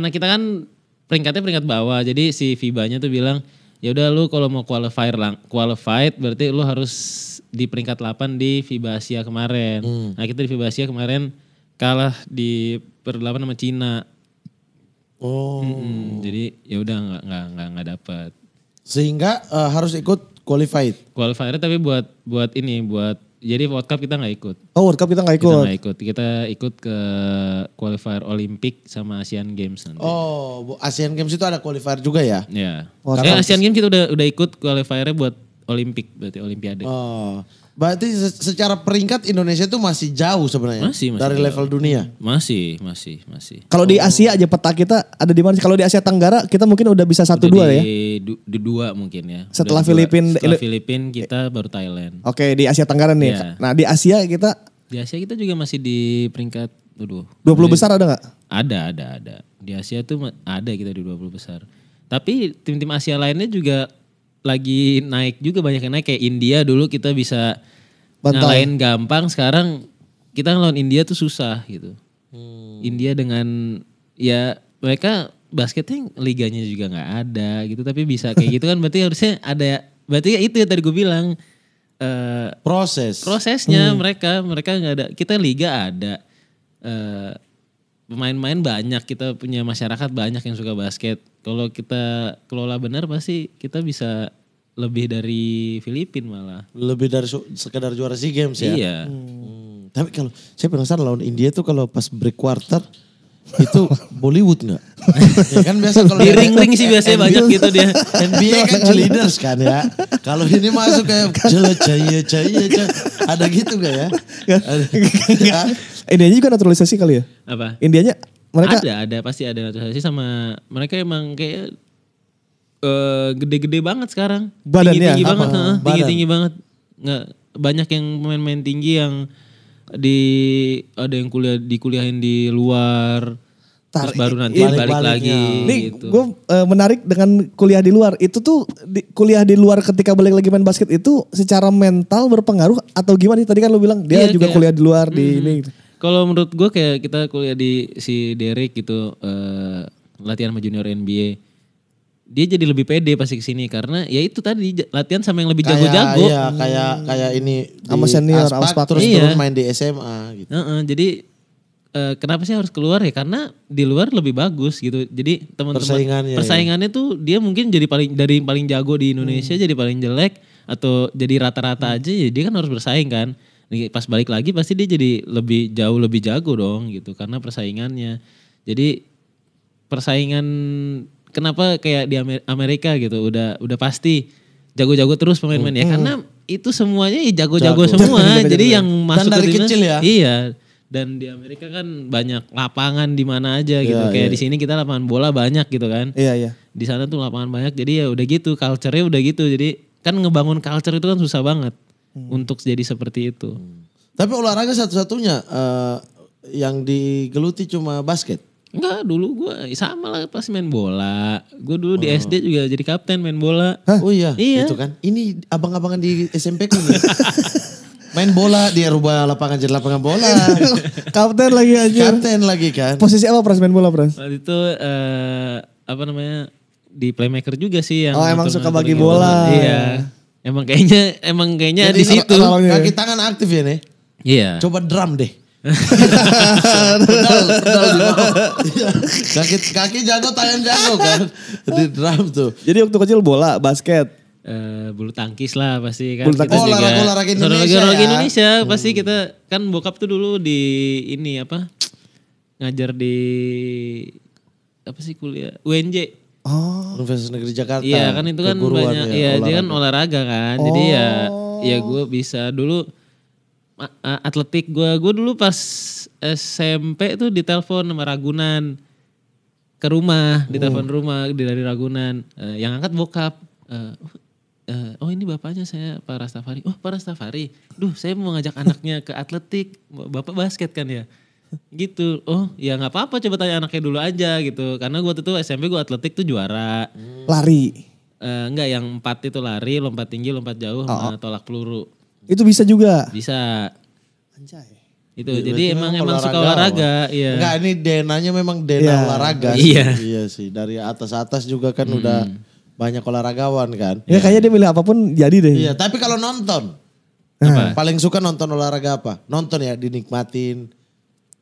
Speaker 1: kita kan peringkatnya peringkat bawah. Jadi si FIBA-nya tuh bilang, ya udah lu kalau mau qualified berarti lu harus di peringkat 8 di FIBA Asia kemarin. Nah, kita di FIBA Asia kemarin kalah di per-8 sama Cina.
Speaker 3: Oh.
Speaker 1: Jadi ya udah nggak dapat.
Speaker 3: Sehingga harus ikut qualified.
Speaker 1: Qualifier tapi buat jadi World Cup kita nggak ikut.
Speaker 2: Oh, World Cup kita nggak
Speaker 1: Kita
Speaker 2: ikut.
Speaker 1: nggak ikut. Kita ikut ke qualifier Olimpik sama Asian Games nanti.
Speaker 3: Oh, Asian Games itu ada qualifier juga ya?
Speaker 1: Ya.
Speaker 2: Wah,
Speaker 1: Asian Games kita udah ikut qualifiernya buat Olimpik berarti Olimpiade.
Speaker 3: Oh, berarti secara peringkat Indonesia itu masih jauh sebenarnya
Speaker 1: Masih
Speaker 3: dari
Speaker 1: jauh.
Speaker 3: level dunia.
Speaker 1: Masih.
Speaker 2: Kalau di Asia aja peta kita ada di mana sih? Kalau di Asia Tenggara kita mungkin udah bisa 1-2 ya.
Speaker 1: Di dua mungkin ya.
Speaker 2: Setelah
Speaker 1: Udah dua.
Speaker 2: Filipina-
Speaker 1: Setelah Filipina kita baru Thailand.
Speaker 2: Oke, di Asia Tenggara nih.
Speaker 1: Iya.
Speaker 2: Nah, di Asia kita
Speaker 1: Di Asia kita juga masih di peringkat
Speaker 2: 20 besar ada nggak?
Speaker 1: Ada. Di Asia tuh ada kita di 20 besar. Tapi tim-tim Asia lainnya juga lagi naik juga, banyak yang naik. Kayak India dulu kita bisa
Speaker 2: Bantai.
Speaker 1: ngalahin gampang, sekarang kita ngelawan India tuh susah gitu. India dengan ya mereka basketnya liganya juga nggak ada gitu, tapi bisa kayak gitu kan, berarti harusnya ada, berarti itu yang tadi gue bilang prosesnya mereka nggak ada, kita liga ada, pemain-pemain banyak, kita punya masyarakat banyak yang suka basket. Kalau kita kelola benar pasti kita bisa lebih dari Filipina malah.
Speaker 3: Lebih dari sekedar juara SEA Games ya.
Speaker 1: Iya.
Speaker 3: Tapi kalau saya penasaran lawan India tuh kalau pas break quarter itu Bollywood nggak? Ya kan biasa kalau
Speaker 1: Di ring-ring sih biasanya banyak gitu dia.
Speaker 3: NBA kan cheerleaders kan ya. Kalau ini masuk kayak jaya. Ada gitu gak ya?
Speaker 2: Indianya juga naturalisasi kali ya?
Speaker 1: Apa?
Speaker 2: Indianya mereka
Speaker 1: Ada pasti ada naturalisasi sama mereka, emang kayak gede-gede banget sekarang.
Speaker 2: Badannya?
Speaker 1: Tinggi-tinggi
Speaker 2: Apa?
Speaker 1: banget,
Speaker 3: Badan.
Speaker 1: tinggi-tinggi banget. Nggak banyak yang pemain-pemain tinggi yang ada yang dikuliahin di luar. Terus baru nanti balik lagi
Speaker 2: Nih
Speaker 1: gitu.
Speaker 2: gue menarik dengan kuliah di luar. Itu tuh kuliah di luar ketika balik lagi main basket itu secara mental berpengaruh atau gimana? Tadi kan lu bilang dia
Speaker 1: Iya,
Speaker 2: juga
Speaker 1: kayak-
Speaker 2: kuliah di luar di ini.
Speaker 1: Kalau menurut gue kayak kita kuliah di si Derek gitu, latihan sama junior NBA. Dia jadi lebih pede pasti kesini karena ya itu tadi latihan sama yang lebih jago-jago.
Speaker 3: Iya, kayak ini di
Speaker 2: Sama senior, sama
Speaker 3: Aspak, terus
Speaker 1: Iya.
Speaker 3: turun main di SMA gitu.
Speaker 1: Jadi kenapa sih harus keluar ya? Karena di luar lebih bagus gitu. Jadi teman-teman persaingannya tuh dia mungkin jadi dari paling jago di Indonesia jadi paling jelek atau jadi rata-rata aja, ya dia kan harus bersaing kan. Nih, pas balik lagi pasti dia jadi jauh lebih jago dong gitu karena persaingannya. Jadi persaingan kenapa kayak di Amerika gitu udah pasti jago-jago terus pemain-pemainnya karena itu semuanya ya jago-jago semua. Jadi yang masuk
Speaker 3: dari
Speaker 1: ke timnas,
Speaker 3: kecil ya?
Speaker 1: Iya. Dan di Amerika kan banyak lapangan di mana aja gitu.
Speaker 3: Iya,
Speaker 1: Kayak
Speaker 3: iya.
Speaker 1: di sini kita lapangan bola banyak gitu kan.
Speaker 2: Iya.
Speaker 1: Di sana tuh lapangan banyak. Jadi ya udah gitu, culture-nya udah gitu. Jadi kan ngebangun culture itu kan susah banget untuk jadi seperti itu.
Speaker 3: Tapi olahraga satu-satunya yang digeluti cuma basket.
Speaker 1: Enggak, dulu gue sama lah pas main bola. Gue dulu di SD juga jadi kapten main bola.
Speaker 3: Oh iya,
Speaker 1: Iya.
Speaker 3: itu kan. Ini abang-abangan di SMP ku nih. Main bola dia rubah lapangan jadi lapangan bola.
Speaker 2: Kapten lagi aja.
Speaker 3: Kapten lagi kan.
Speaker 2: Posisi apa Pras main bola Pras?
Speaker 1: Waktu itu apa namanya di playmaker juga sih yang
Speaker 2: Oh, emang
Speaker 1: ngatur-
Speaker 2: suka
Speaker 1: ngatur
Speaker 2: bagi
Speaker 1: gitu.
Speaker 2: bola.
Speaker 1: Iya. Emang kayaknya
Speaker 3: Jadi
Speaker 1: di situ.
Speaker 3: Kaki tangan aktif ya nih.
Speaker 1: Iya.
Speaker 3: Coba drum deh. pedal di bawah. Iya. kaki jago, tangan jago kan. Di drum tuh.
Speaker 2: Jadi waktu kecil bola, basket.
Speaker 1: Bulu tangkis lah pasti kan.
Speaker 2: Bulu tangkis.
Speaker 1: Kita
Speaker 3: Oh,
Speaker 1: juga-
Speaker 3: olahraga Indonesia
Speaker 1: olahraga
Speaker 3: ya.
Speaker 1: Indonesia pasti kita kan bokap tuh dulu di ini apa ngajar di apa sih kuliah UNJ.
Speaker 2: Oh.
Speaker 3: Universitas Negeri Jakarta.
Speaker 1: Iya kan itu kan
Speaker 3: keguruan
Speaker 1: banyak, ya dia kan olahraga kan. Jadi ya gue bisa dulu atletik gue dulu pas SMP tuh ditelepon sama Ragunan ke rumah, ditelepon rumah dari Ragunan. Yang angkat bokap. Oh ini bapaknya saya Pak Rastafari. Oh Pak Rastafari. Duh saya mau ngajak anaknya ke atletik. Bapak basket kan ya. Gitu. Oh ya gak apa-apa coba tanya anaknya dulu aja gitu. Karena gue tuh SMP gue atletik tuh juara.
Speaker 2: Lari.
Speaker 1: Enggak yang 4 itu lari, lompat tinggi, lompat jauh, sama tolak peluru.
Speaker 2: Itu bisa juga.
Speaker 1: Bisa.
Speaker 2: Anjay.
Speaker 1: Itu jadi emang suka olahraga. Iya.
Speaker 3: Enggak ini DNA-nya memang DNA olahraga.
Speaker 1: Iya.
Speaker 3: Iya sih dari atas juga kan udah banyak olahragawan kan.
Speaker 2: Ya kayaknya dia milih apapun jadi deh.
Speaker 3: Iya tapi kalau nonton.
Speaker 1: Apa?
Speaker 3: Paling suka nonton olahraga apa? Nonton ya dinikmatin.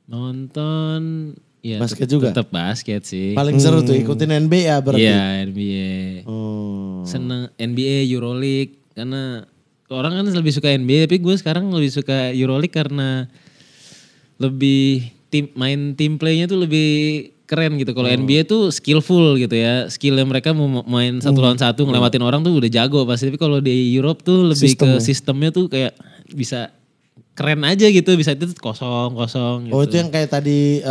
Speaker 1: Nonton ya
Speaker 3: Basket juga?
Speaker 1: Tetap basket sih.
Speaker 3: Paling seru tuh ikutin NBA berarti.
Speaker 1: Iya NBA.
Speaker 3: Oh.
Speaker 1: Seneng NBA, Euroleague. Karena orang kan lebih suka NBA tapi gue sekarang lebih suka Euroleague karena lebih main team play-nya tuh lebih keren gitu. Kalau NBA tuh skillful gitu ya. Skillnya mereka mau main satu lawan satu ngelewatin orang tuh udah jago pasti. Tapi kalau di Europe tuh lebih ke sistemnya tuh kayak bisa keren aja gitu. Bisa itu kosong gitu.
Speaker 3: Oh itu yang kayak tadi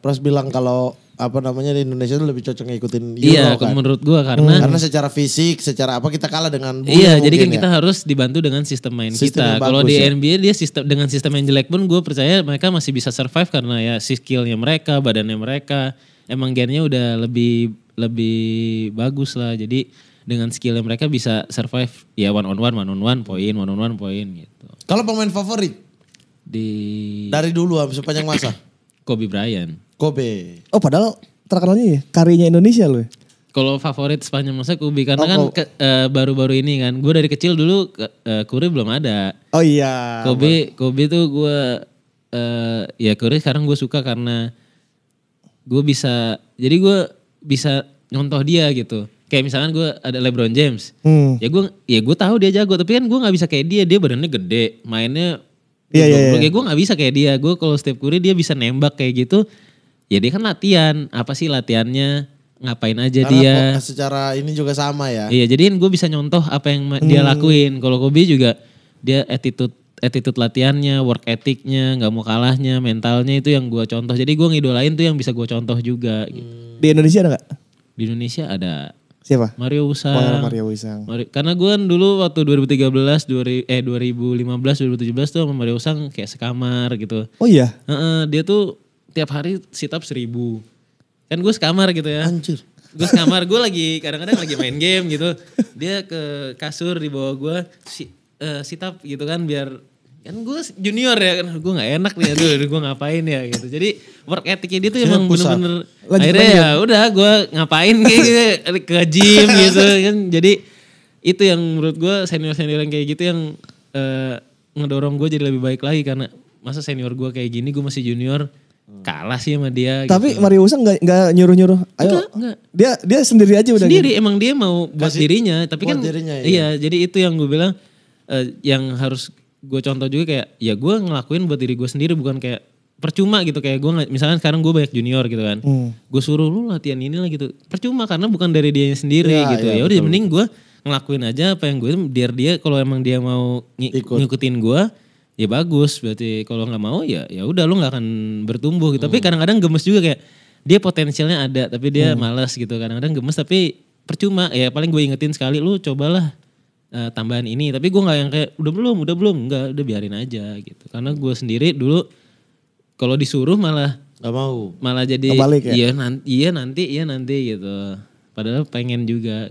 Speaker 3: Pras bilang kalau apa namanya di Indonesia tuh lebih cocok ngikutin Euro
Speaker 1: iya,
Speaker 3: kan.
Speaker 1: menurut gua karena
Speaker 3: secara fisik, secara apa kita kalah dengan bule.
Speaker 1: iya, jadi kan
Speaker 3: ya.
Speaker 1: kita harus dibantu dengan sistem main
Speaker 3: Sistem yang
Speaker 1: kita. Kalau
Speaker 3: bagus
Speaker 1: di
Speaker 3: ya.
Speaker 1: NBA dia dengan sistem yang jelek pun gue percaya mereka masih bisa survive karena ya skillnya mereka, badannya mereka, emang gennya udah lebih bagus lah. Jadi dengan skillnya mereka bisa survive ya one on one poin gitu.
Speaker 3: Kalau pemain favorit dari dulu sepanjang masa?
Speaker 1: Kobe Bryant.
Speaker 3: Kobe.
Speaker 2: Oh padahal terkenalnya ya karyanya Indonesia loh.
Speaker 1: Kalau favorit sepanjang masa Kobe karena kan baru-baru ini kan gue dari kecil dulu Curry belum ada.
Speaker 2: Oh iya.
Speaker 1: Kobe tuh gue ya Curry sekarang gue suka karena gue bisa nyontoh dia gitu. Kayak misalkan gue ada LeBron James, ya gue tahu dia jago tapi kan gue nggak bisa kayak dia badannya gede, mainnya
Speaker 2: Iya.
Speaker 1: gue nggak bisa kayak dia. Gue kalau Steph Curry dia bisa nembak kayak gitu. Ya dia kan latihan. Apa sih latihannya? Ngapain aja
Speaker 3: karena
Speaker 1: dia?
Speaker 3: Secara ini juga sama ya.
Speaker 1: Iya jadi gue bisa nyontoh apa yang dia lakuin. Kalau Kobe juga dia attitude latihannya, work ethicnya, nggak mau kalahnya, mentalnya itu yang gue contoh. Jadi gue ngidolain tuh yang bisa gue contoh juga. Gitu.
Speaker 2: Di Indonesia ada gak?
Speaker 1: Di Indonesia ada.
Speaker 2: Siapa?
Speaker 1: Mario Usang.
Speaker 2: Mario Usang.
Speaker 1: Karena gue kan dulu waktu 2015, 2017 tuh sama Mario Usang kayak sekamar gitu.
Speaker 2: Oh iya?
Speaker 1: Dia tuh tiap hari sit up 1000. Kan gue sekamar gitu ya.
Speaker 3: Anjir.
Speaker 1: Gue sekamar, gue kadang-kadang lagi main game gitu. Dia ke kasur di bawah gue, sit up gitu kan biar, kan gue junior ya kan, gue gak enak nih aduh gue ngapain ya gitu. Jadi work ethicnya dia tuh emang bener-bener, akhirnya ya udah gue ngapain kayak ke gym gitu kan. Jadi itu yang menurut gue senior-senior yang kayak gitu yang ngedorong gue jadi lebih baik lagi. Karena masa senior gue kayak gini, gue masih junior, kalah sih sama dia.
Speaker 2: Tapi
Speaker 1: gitu.
Speaker 2: Mario Usang gak nyuruh-nyuruh. Ayo.
Speaker 1: Enggak.
Speaker 2: Dia sendiri aja udah.
Speaker 1: Sendiri emang dia mau buat dirinya. Tapi
Speaker 3: buat
Speaker 1: kan
Speaker 3: dirinya,
Speaker 1: iya jadi itu yang gue bilang yang harus gue contoh juga kayak ya gue ngelakuin buat diri gue sendiri, bukan kayak percuma gitu. Kayak gue misalkan sekarang gue banyak junior gitu kan. Gue suruh lu latihan ini lah gitu. Percuma karena bukan dari dia sendiri gitu. Ya udah mending gue ngelakuin aja apa yang gue biar dia kalau emang dia mau ngikutin gue ya bagus. Berarti kalau nggak mau ya udah lu nggak akan bertumbuh gitu. Tapi kadang-kadang gemes juga kayak dia potensialnya ada tapi dia malas gitu. Kadang-kadang gemes tapi percuma. Ya paling gue ingetin sekali, lu cobalah tambahan ini. Tapi gue nggak yang kayak udah belum nggak, udah biarin aja gitu. Karena gue sendiri dulu kalau disuruh malah
Speaker 3: Gak mau.
Speaker 1: Malah jadi
Speaker 2: kebalik ya?
Speaker 1: iya nanti gitu. Padahal pengen juga.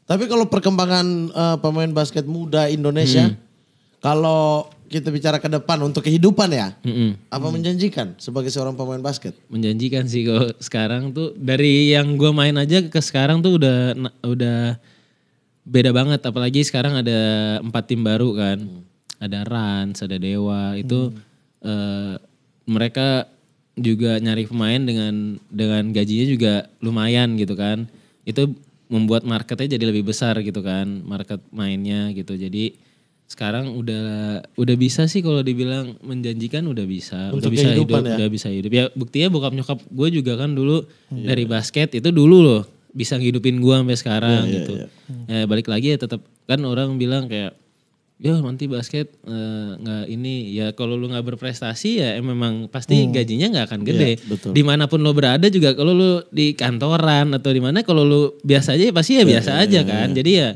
Speaker 3: Tapi kalau perkembangan pemain basket muda Indonesia, kalau kita bicara ke depan untuk kehidupan ya, apa menjanjikan sebagai seorang pemain basket?
Speaker 1: Menjanjikan sih kalau sekarang tuh dari yang gue main aja ke sekarang tuh udah beda banget. Apalagi sekarang ada 4 tim baru kan, ada Rans, ada Dewa itu mereka juga nyari pemain dengan gajinya juga lumayan gitu kan. Itu membuat marketnya jadi lebih besar gitu kan, market mainnya gitu. Jadi sekarang udah bisa sih kalau dibilang menjanjikan udah bisa.
Speaker 3: Untuk
Speaker 1: udah bisa
Speaker 3: kehidupan
Speaker 1: hidup,
Speaker 3: ya?
Speaker 1: udah bisa hidup. Ya buktinya bokap nyokap gue juga kan dulu dari basket itu dulu loh bisa ngidupin gue sampai sekarang gitu. Ya, balik lagi ya tetap kan orang bilang kayak ya nanti basket nggak ini ya kalau lu nggak berprestasi ya memang pasti gajinya nggak akan gede.
Speaker 3: betul.
Speaker 1: Dimanapun lo berada juga kalau lu di kantoran atau di mana kalau lu biasa aja ya pasti ya biasa aja kan. Jadi ya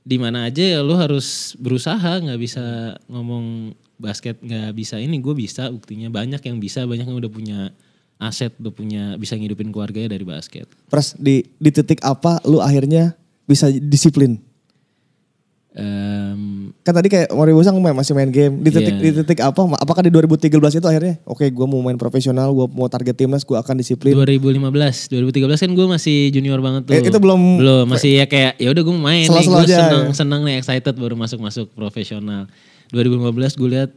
Speaker 1: di mana aja ya lu harus berusaha, nggak bisa ngomong basket nggak bisa ini, gue bisa buktinya banyak yang bisa, banyak yang udah punya aset, udah punya bisa ngidupin keluarganya dari basket.
Speaker 2: Pras di titik apa lu akhirnya bisa disiplin? Kan tadi kayak Mario Busang masih main game. Di titik apa? Apakah di 2013 itu akhirnya oke gue mau main profesional, gue mau target timnas, gue akan disiplin.
Speaker 1: 2013 kan gue masih junior banget tuh.
Speaker 2: Itu belum
Speaker 1: masih ya kayak ya udah gue main nih,
Speaker 2: Selo-selo
Speaker 1: gue
Speaker 2: aja.
Speaker 1: seneng nih, excited baru masuk profesional. 2015 gue lihat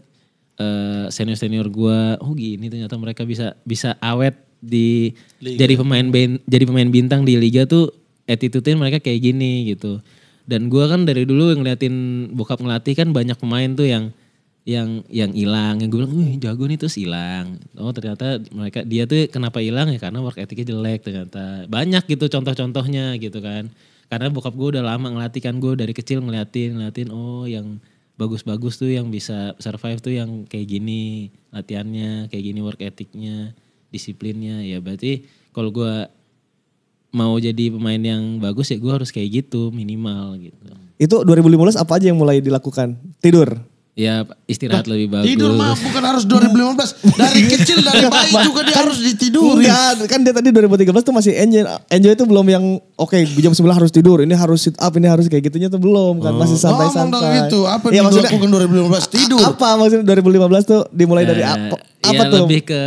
Speaker 1: senior gue, oh gini ternyata mereka bisa awet di jadi pemain bintang di liga tuh, attitude-nya mereka kayak gini gitu. Dan gue kan dari dulu ngeliatin bokap ngelatih kan banyak pemain tuh yang hilang, yang gue bilang wih jago nih terus hilang. Oh ternyata dia tuh kenapa hilang ya karena work ethicnya jelek ternyata. Banyak gitu contoh-contohnya gitu kan. Karena bokap gue udah lama ngelatih kan, gue dari kecil ngeliatin oh yang bagus-bagus tuh yang bisa survive tuh yang kayak gini latihannya, kayak gini work ethicnya, disiplinnya. Ya berarti kalau gue mau jadi pemain yang bagus ya gue harus kayak gitu minimal gitu.
Speaker 2: Itu 2015 apa aja yang mulai dilakukan? Tidur?
Speaker 1: Ya istirahat lebih bagus.
Speaker 3: Tidur mah bukan harus 2015. Dari kecil, dari bayi juga dia harus ditidurin.
Speaker 2: Enggak, kan dia tadi 2013 tuh masih enjoy itu belum yang oke jam 9 harus tidur, ini harus sit up, ini harus kayak gitunya tuh belum kan, masih santai-santai.
Speaker 3: Ngomong gitu, apa
Speaker 2: Iya,
Speaker 3: yang
Speaker 2: maksudnya
Speaker 3: dilakukan 2015 tidur?
Speaker 2: Apa maksudnya 2015 tuh dimulai dari apa
Speaker 1: Ya
Speaker 2: tuh?
Speaker 1: lebih ke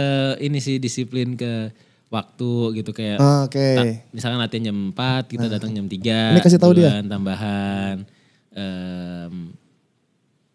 Speaker 1: ini sih disiplin ke waktu gitu kayak.
Speaker 2: Oke.
Speaker 1: Misalkan latihan jam 4, kita datang jam 3.
Speaker 2: Ini kasih tahu dia.
Speaker 1: Tambahan.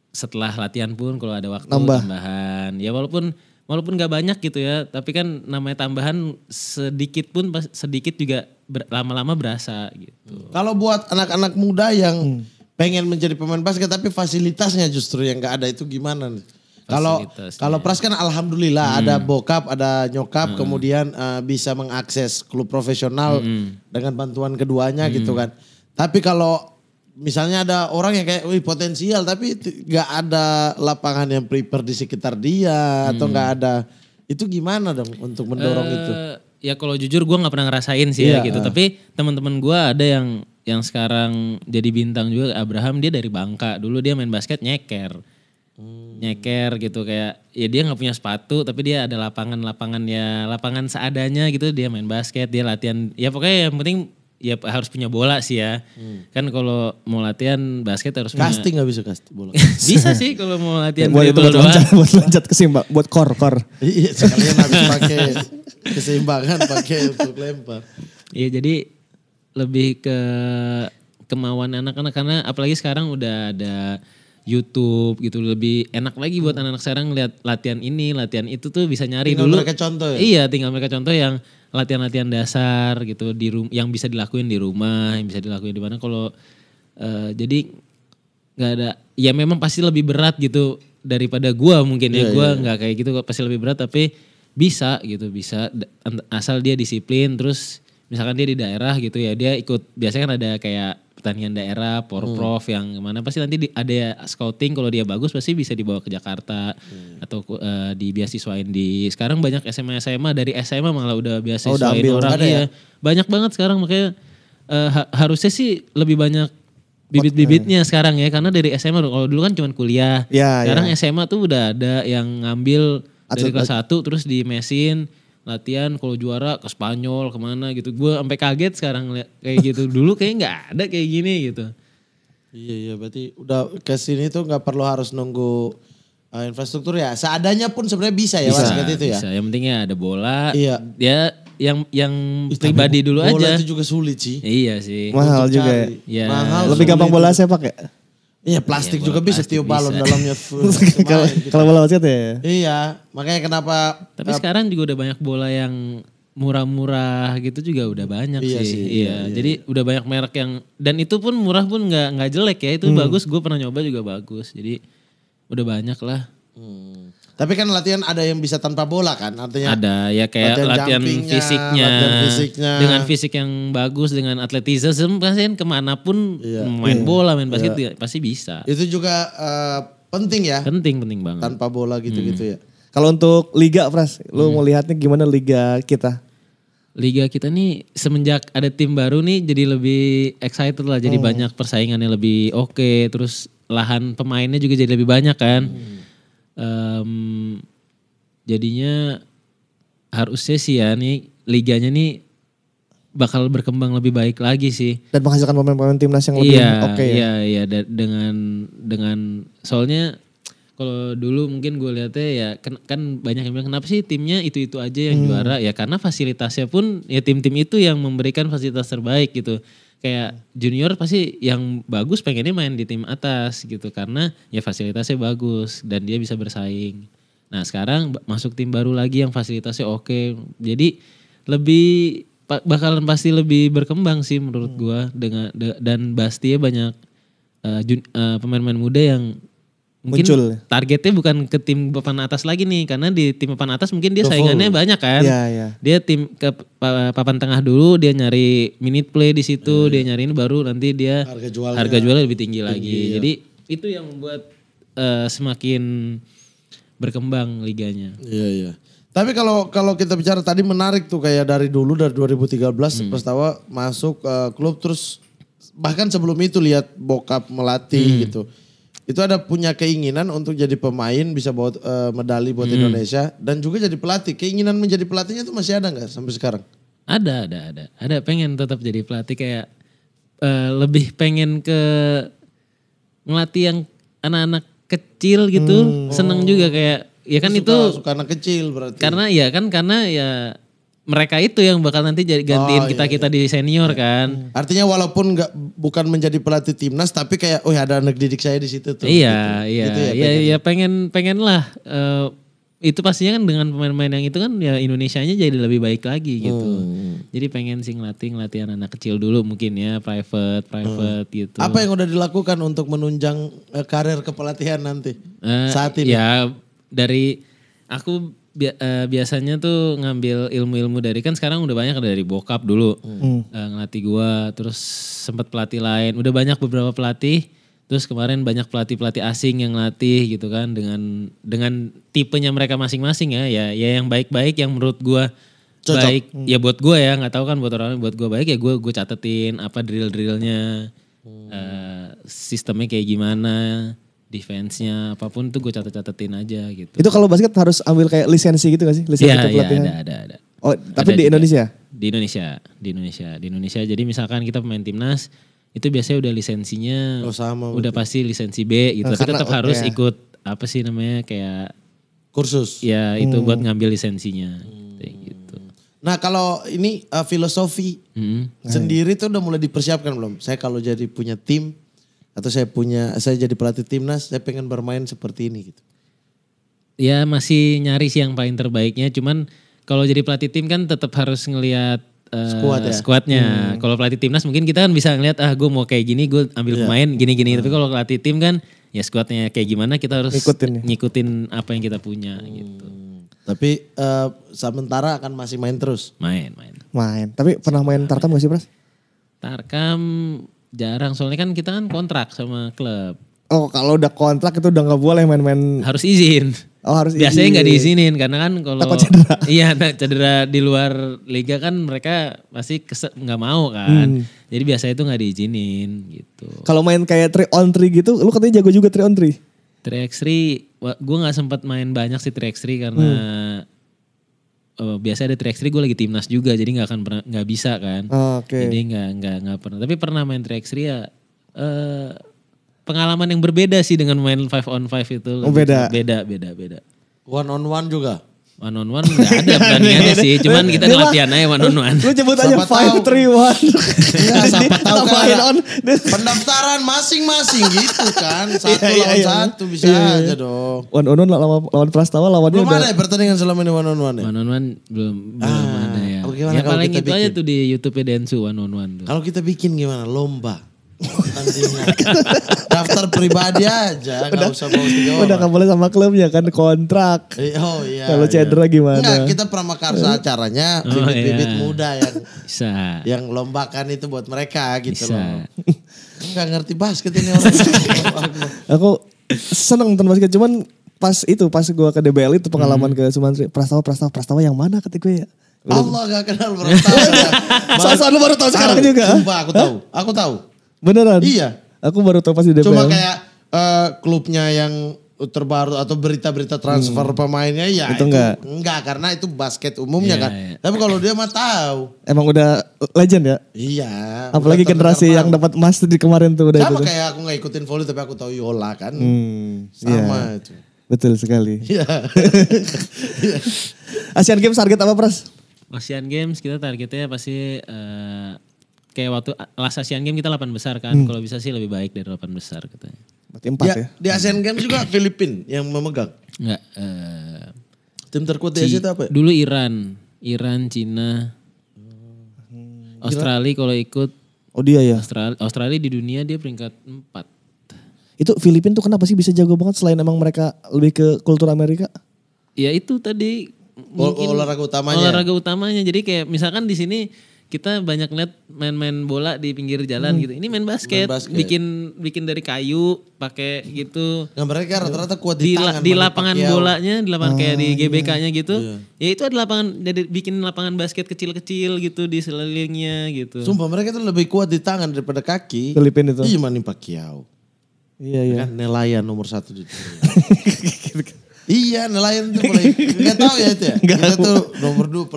Speaker 1: Setelah latihan pun kalau ada waktu tambahan. Ya walaupun gak banyak gitu ya, tapi kan namanya tambahan sedikit pun sedikit juga lama-lama berasa gitu.
Speaker 3: Kalau buat anak-anak muda yang pengen menjadi pemain basket tapi fasilitasnya justru yang gak ada itu gimana nih? Kalau Pras kan alhamdulillah ada bokap, ada nyokap, kemudian bisa mengakses klub profesional dengan bantuan keduanya gitu kan. Tapi kalau misalnya ada orang yang kayak wih potensial tapi gak ada lapangan yang prepare di sekitar dia atau gak ada, itu gimana dong untuk mendorong itu?
Speaker 1: Ya kalau jujur gue gak pernah ngerasain sih ya gitu. Tapi teman-teman gue ada yang sekarang jadi bintang juga. Abraham dia dari Bangka, dulu dia main basket nyeker gitu kayak ya dia nggak punya sepatu tapi dia ada lapangan seadanya gitu, dia main basket, dia latihan ya pokoknya yang penting ya harus punya bola sih ya. Kan kalau mau latihan basket harus
Speaker 3: Casting nggak bisa casting bola.
Speaker 1: Bisa sih kalau mau latihan
Speaker 2: buat itu
Speaker 1: dribble doang.
Speaker 2: buat loncat kesimbang, buat kor.
Speaker 3: Iya sekalian habis pakai keseimbangan pakai untuk lempar.
Speaker 1: Iya jadi lebih ke kemauan anak-anak karena apalagi sekarang udah ada YouTube gitu, lebih enak lagi buat anak-anak sekarang lihat latihan ini, latihan itu tuh bisa nyari
Speaker 3: Tinggal
Speaker 1: dulu.
Speaker 3: mereka contoh ya?
Speaker 1: Iya, tinggal mereka contoh yang latihan-latihan dasar gitu yang bisa dilakuin di rumah, yang bisa dilakuin di mana. Kalau jadi nggak ada, ya memang pasti lebih berat gitu daripada gua mungkin ya. Gua nggak kayak gitu, pasti lebih berat tapi bisa gitu, bisa asal dia disiplin. Terus misalkan dia di daerah gitu ya, dia ikut biasanya kan ada kayak pertandingan daerah, porprov yang mana pasti nanti ada scouting, kalau dia bagus pasti bisa dibawa ke Jakarta atau dibeasiswain di, sekarang banyak SMA dari SMA malah udah beasiswain orang ya. Banyak banget sekarang, makanya harusnya sih lebih banyak bibit-bibitnya sekarang ya, karena dari SMA kalau dulu kan cuma kuliah. Sekarang SMA tuh udah ada yang ngambil dari kelas 1 terus di mesin latihan, kalau juara ke Spanyol kemana gitu. Gue sampai kaget sekarang kayak gitu. Dulu kayaknya nggak ada kayak gini gitu.
Speaker 3: Iya berarti udah ke sini tuh nggak perlu harus nunggu infrastruktur ya. Seadanya pun sebenarnya bisa ya basket itu ya.
Speaker 1: Bisa, yang pentingnya ada bola.
Speaker 3: Iya.
Speaker 1: Ya yang pribadi dulu
Speaker 3: bola
Speaker 1: aja.
Speaker 3: Bola itu juga sulit sih.
Speaker 1: Iya sih.
Speaker 2: Mahal juga
Speaker 1: ya.
Speaker 3: Mahal.
Speaker 2: Lebih gampang bola sepak ya?
Speaker 3: Iya plastik juga bisa, tiup balon dalamnya.
Speaker 2: Kalau bola basket ya?
Speaker 3: Iya, makanya kenapa.
Speaker 1: Tapi sekarang juga udah banyak bola yang murah-murah gitu juga udah banyak
Speaker 3: Iya
Speaker 1: sih.
Speaker 3: sih,
Speaker 1: Iya. Jadi udah banyak merek yang dan itu pun murah pun nggak jelek ya. Itu bagus. Gue pernah nyoba juga bagus. Jadi udah banyak lah.
Speaker 3: Tapi kan latihan ada yang bisa tanpa bola kan, artinya.
Speaker 1: Ada ya kayak latihan
Speaker 3: jumpingnya,
Speaker 1: fisiknya,
Speaker 3: latihan fisiknya.
Speaker 1: dengan fisik yang bagus, dengan atletisme pasti kan kemanapun main bola, main basket pasti bisa.
Speaker 3: Itu juga penting ya,
Speaker 1: Penting banget.
Speaker 3: tanpa bola gitu-gitu ya.
Speaker 2: Kalau untuk liga, Pras, lu mau lihatnya gimana liga kita?
Speaker 1: Liga kita nih semenjak ada tim baru nih jadi lebih excited lah, jadi banyak persaingannya lebih oke, terus lahan pemainnya juga jadi lebih banyak kan. Jadinya harusnya sih ya nih liganya nih bakal berkembang lebih baik lagi sih.
Speaker 2: Dan menghasilkan pemain-pemain timnas yang lebih oke ya?
Speaker 1: Iya, dengan soalnya kalau dulu mungkin gue lihatnya ya kan banyak yang bilang kenapa sih timnya itu aja yang juara, ya karena fasilitasnya pun ya tim-tim itu yang memberikan fasilitas terbaik gitu. Kayak junior pasti yang bagus pengennya main di tim atas gitu karena ya fasilitasnya bagus dan dia bisa bersaing. Nah sekarang masuk tim baru lagi yang fasilitasnya oke, jadi bakalan pasti lebih berkembang sih menurut gue dan pastinya banyak pemain-pemain muda yang mungkin
Speaker 2: muncul.
Speaker 1: Targetnya bukan ke tim papan atas lagi nih, karena di tim papan atas mungkin dia saingannya banyak kan.
Speaker 2: Iya.
Speaker 1: Dia tim ke papan tengah dulu, dia nyari minute play di situ, dia nyari ini baru nanti dia harga jualnya lebih tinggi lagi. Jadi itu yang membuat semakin berkembang liganya.
Speaker 3: Iya. Tapi kalau kita bicara tadi menarik tuh kayak dari 2013 Prastawa masuk klub, terus bahkan sebelum itu lihat bokap melatih gitu. Itu ada punya keinginan untuk jadi pemain, bisa bawa medali buat Indonesia dan juga jadi pelatih. Keinginan menjadi pelatihnya tuh masih ada nggak sampai sekarang?
Speaker 1: Ada. Pengen tetap jadi pelatih, kayak lebih pengen ke ngelatih yang anak-anak kecil gitu. Seneng juga kayak ya kan
Speaker 3: suka anak kecil berarti.
Speaker 1: Karena ya mereka itu yang bakal nanti jadi gantiin kita di senior kan.
Speaker 3: Artinya walaupun bukan menjadi pelatih timnas tapi kayak ada anak didik saya di situ tuh.
Speaker 1: Iya,
Speaker 3: gitu.
Speaker 1: Iya, pengen lah. Itu pastinya kan dengan pemain-pemain yang itu kan ya Indonesianya jadi lebih baik lagi gitu. Jadi pengen sih ngelatih anak kecil dulu mungkin ya, private gitu.
Speaker 3: Apa yang udah dilakukan untuk menunjang karir kepelatihan nanti saat ini?
Speaker 1: Ya dari aku biasanya tuh ngambil ilmu-ilmu dari, kan sekarang udah banyak dari bokap dulu ngelatih gua, terus sempat pelatih lain, udah banyak beberapa pelatih, terus kemarin banyak pelatih asing yang ngelatih gitu kan dengan tipenya mereka masing-masing ya yang baik-baik yang menurut gua
Speaker 3: cocok.
Speaker 1: Baik ya buat gua ya, nggak tahu kan buat orang, buat gua baik ya gua catetin apa drill-drillnya, sistemnya kayak gimana, defense-nya apapun tuh gue catetin aja gitu.
Speaker 2: Itu kalau basket harus ambil kayak lisensi gitu gak sih? Lisensi pelatihan?
Speaker 1: Ada.
Speaker 2: Oh, tapi di Indonesia?
Speaker 1: Di Indonesia. Jadi misalkan kita pemain timnas, itu biasanya udah lisensinya udah pasti lisensi B gitu. Tapi tetap harus ikut apa sih namanya kayak
Speaker 3: kursus.
Speaker 1: Ya itu buat ngambil lisensinya. Kayak gitu.
Speaker 3: Nah kalau ini filosofi sendiri tuh udah mulai dipersiapkan belum? Saya kalau jadi punya tim atau saya jadi pelatih timnas, saya pengen bermain seperti ini gitu.
Speaker 1: Ya masih nyari sih yang paling terbaiknya, cuman kalau jadi pelatih tim kan tetap harus ngelihat skuadnya. Kalau pelatih timnas mungkin kita kan bisa ngelihat gue mau kayak gini, gue ambil pemain gini-gini. Tapi kalau pelatih tim kan ya skuadnya kayak gimana kita harus ngikutin apa yang kita punya gitu.
Speaker 3: Tapi sementara akan masih main terus?
Speaker 1: Main.
Speaker 2: Tapi pernah main tarkam gak sih, Pras?
Speaker 1: Tarkam jarang, soalnya kan kita kan kontrak sama klub.
Speaker 2: Oh kalau udah kontrak itu udah gak boleh main-main.
Speaker 1: Harus izin.
Speaker 2: Oh harus izin.
Speaker 1: Biasanya gak diizinin karena kan kalau
Speaker 2: cedera.
Speaker 1: Iya cedera di luar liga kan mereka pasti gak mau kan. Jadi biasanya itu gak diizinin gitu.
Speaker 2: Kalau main kayak 3-on-3 gitu, lu katanya jago juga 3-on-3?
Speaker 1: 3x3, gue gak sempat main banyak sih 3x3 karena biasanya ada 3x3 gue lagi timnas juga, jadi nggak bisa kan. Jadi nggak pernah. Tapi pernah main 3x3 ya pengalaman yang berbeda sih dengan main 5-on-5 itu.
Speaker 2: Beda.
Speaker 3: One on one juga?
Speaker 1: One on one gak ada pertandingannya sih, cuman kita latihan aja one on one.
Speaker 2: Lu sebut aja 5-3-1.
Speaker 3: Ya, siapa tahu kan pendaftaran masing-masing gitu kan. Satu lawan satu bisa aja dong.
Speaker 2: One on one lawan Prastawa lawannya
Speaker 3: belum ada ya pertandingan selama ini one on one ya?
Speaker 1: One on one belum ada ya.
Speaker 3: Bagaimana
Speaker 1: Ya
Speaker 3: kalau
Speaker 1: paling
Speaker 3: kita
Speaker 1: itu aja
Speaker 3: bikin?
Speaker 1: tuh di YouTube-nya Densu 111 tuh.
Speaker 3: Kalau kita bikin gimana? Lomba. Tandingan. Daftar pribadi aja, nggak usah bawa 3
Speaker 2: Udah
Speaker 3: orang.
Speaker 2: gak boleh sama klubnya kan kontrak.
Speaker 3: Oh iya.
Speaker 2: Kalau cedera gimana?
Speaker 3: Enggak, kita pramakarsa acaranya bibit-bibit
Speaker 1: iya.
Speaker 3: muda
Speaker 1: Bisa.
Speaker 3: yang lombakan itu buat mereka gitu
Speaker 1: Bisa.
Speaker 3: loh. Enggak ngerti basket ini orang.
Speaker 2: Aku seneng nonton basket cuman pas gue ke DBL itu pengalaman ke Sumantri. Prastawa yang mana kata gue ya.
Speaker 3: Allah gak kenal Prastawa.
Speaker 2: Soal lu baru tahu sekarang juga.
Speaker 3: Sumpah aku tahu.
Speaker 2: Beneran?
Speaker 3: Iya.
Speaker 2: Aku baru tahu pas di DBL.
Speaker 3: Cuma kayak klubnya yang terbaru atau berita-berita transfer pemainnya ya
Speaker 2: Itu enggak.
Speaker 3: enggak karena itu basket umumnya
Speaker 1: Iya,
Speaker 3: kan.
Speaker 1: iya.
Speaker 3: Tapi kalau dia mah tahu.
Speaker 2: Emang udah legend ya?
Speaker 3: Iya.
Speaker 2: Apalagi
Speaker 3: udah
Speaker 2: generasi
Speaker 3: terkenal.
Speaker 2: yang dapat emas di kemarin tuh udah
Speaker 3: Sama
Speaker 2: itu.
Speaker 3: kayak aku gak ikutin volley tapi aku tahu Yola kan.
Speaker 2: iya.
Speaker 3: Sama itu.
Speaker 2: Betul sekali.
Speaker 3: Iya.
Speaker 2: Asian Games target apa Pras?
Speaker 1: Asian Games kita targetnya pasti kayak waktu last Asian Games kita 8 besar kan. Kalau bisa sih lebih baik dari 8 besar katanya.
Speaker 2: Berarti 4 ya?
Speaker 3: Di Asian Games juga Filipina yang memegang.
Speaker 1: Enggak.
Speaker 3: Tim terkuat di Asia itu apa ya?
Speaker 1: Dulu Iran, Cina, Australia kalau ikut
Speaker 2: Oh dia ya.
Speaker 1: Australia di dunia dia peringkat 4.
Speaker 2: Itu Filipina tuh kenapa sih bisa jago banget selain emang mereka lebih ke kultur Amerika?
Speaker 1: Ya itu tadi mungkin
Speaker 3: Olahraga utamanya.
Speaker 1: olahraga utamanya. Jadi kayak misalkan di sini kita banyak lihat main-main bola di pinggir jalan gitu. Ini main basket,
Speaker 3: basket.
Speaker 1: bikin dari kayu, pakai gitu.
Speaker 3: Nah mereka rata-rata kuat
Speaker 1: Di,
Speaker 3: di tangan.
Speaker 1: di
Speaker 3: Manny
Speaker 1: lapangan
Speaker 3: Pacquiao.
Speaker 1: bolanya, di lapangan kayak di GBK-nya gitu. Ya itu ada lapangan jadi bikin lapangan basket kecil-kecil gitu di sekelilingnya gitu.
Speaker 3: Sumpah mereka tuh lebih kuat di tangan daripada kaki.
Speaker 2: Filipina itu.
Speaker 3: Iya Manny Pacquiao.
Speaker 2: Iya.
Speaker 3: Kan nelayan nomor 1 di dunia. Iya nelayan itu mulai. Gak tahu ya itu ya. Kita tuh nomor 2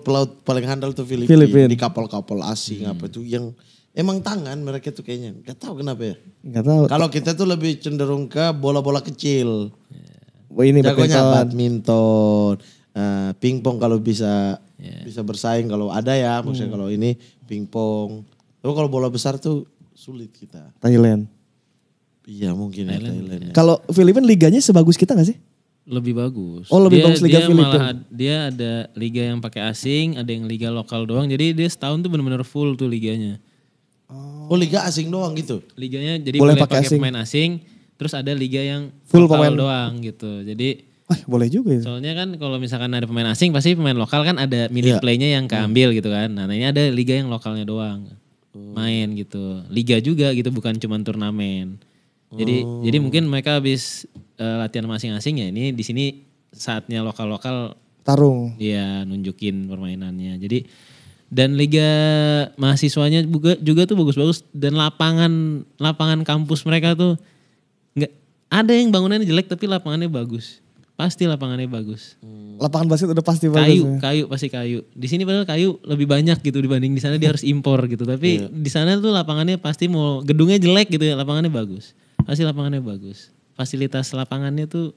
Speaker 3: pelaut paling handal tuh Filipina.
Speaker 2: Filipina.
Speaker 3: Di kapal-kapal asing apa itu yang emang tangan mereka tuh kayaknya. Gak tahu kenapa ya.
Speaker 2: Enggak tahu.
Speaker 3: Kalau kita tuh lebih cenderung ke bola-bola kecil.
Speaker 2: Wah ini
Speaker 3: Jagonya
Speaker 2: badminton.
Speaker 3: badminton, pingpong kalau bisa bersaing kalau ada ya. Maksudnya kalau ini pingpong. Tapi kalau bola besar tuh sulit kita.
Speaker 2: Thailand.
Speaker 3: Iya mungkin ya Thailand.
Speaker 2: Kalau Filipina liganya sebagus kita gak sih?
Speaker 1: Lebih bagus.
Speaker 2: Oh, lebih bagus Liga
Speaker 1: dia
Speaker 2: Filipina.
Speaker 1: dia ada liga yang pakai asing, ada yang liga lokal doang. Jadi dia setahun tuh benar-benar full tuh liganya.
Speaker 3: Oh liga asing doang gitu.
Speaker 1: Liganya jadi
Speaker 2: Boleh
Speaker 1: boleh
Speaker 2: pakai
Speaker 1: pakai
Speaker 2: asing.
Speaker 1: pemain asing, terus ada liga yang
Speaker 2: Full
Speaker 1: lokal
Speaker 2: pemain.
Speaker 1: doang gitu. Jadi
Speaker 2: Wah boleh juga ya.
Speaker 1: soalnya kan kalau misalkan ada pemain asing pasti pemain lokal kan ada minute play-nya yang keambil gitu kan. Nah ini ada liga yang lokalnya doang. Main gitu. Liga juga gitu bukan cuma turnamen. Jadi mungkin mereka habis latihan masing-masing ya ini di sini saatnya lokal-lokal
Speaker 2: Tarung.
Speaker 1: ya nunjukin permainannya. Jadi dan liga mahasiswanya juga tuh bagus-bagus dan lapangan kampus mereka tuh nggak ada yang bangunannya jelek tapi lapangannya bagus. Pasti lapangannya bagus.
Speaker 2: Lapangan basket udah pasti bagus. ya.
Speaker 1: Kayu pasti kayu. Di sini padahal kayu lebih banyak gitu dibanding di sana dia harus impor gitu. Tapi di sana tuh lapangannya pasti mau gedungnya jelek gitu ya, lapangannya bagus. Pasti lapangannya bagus. Fasilitas lapangannya tuh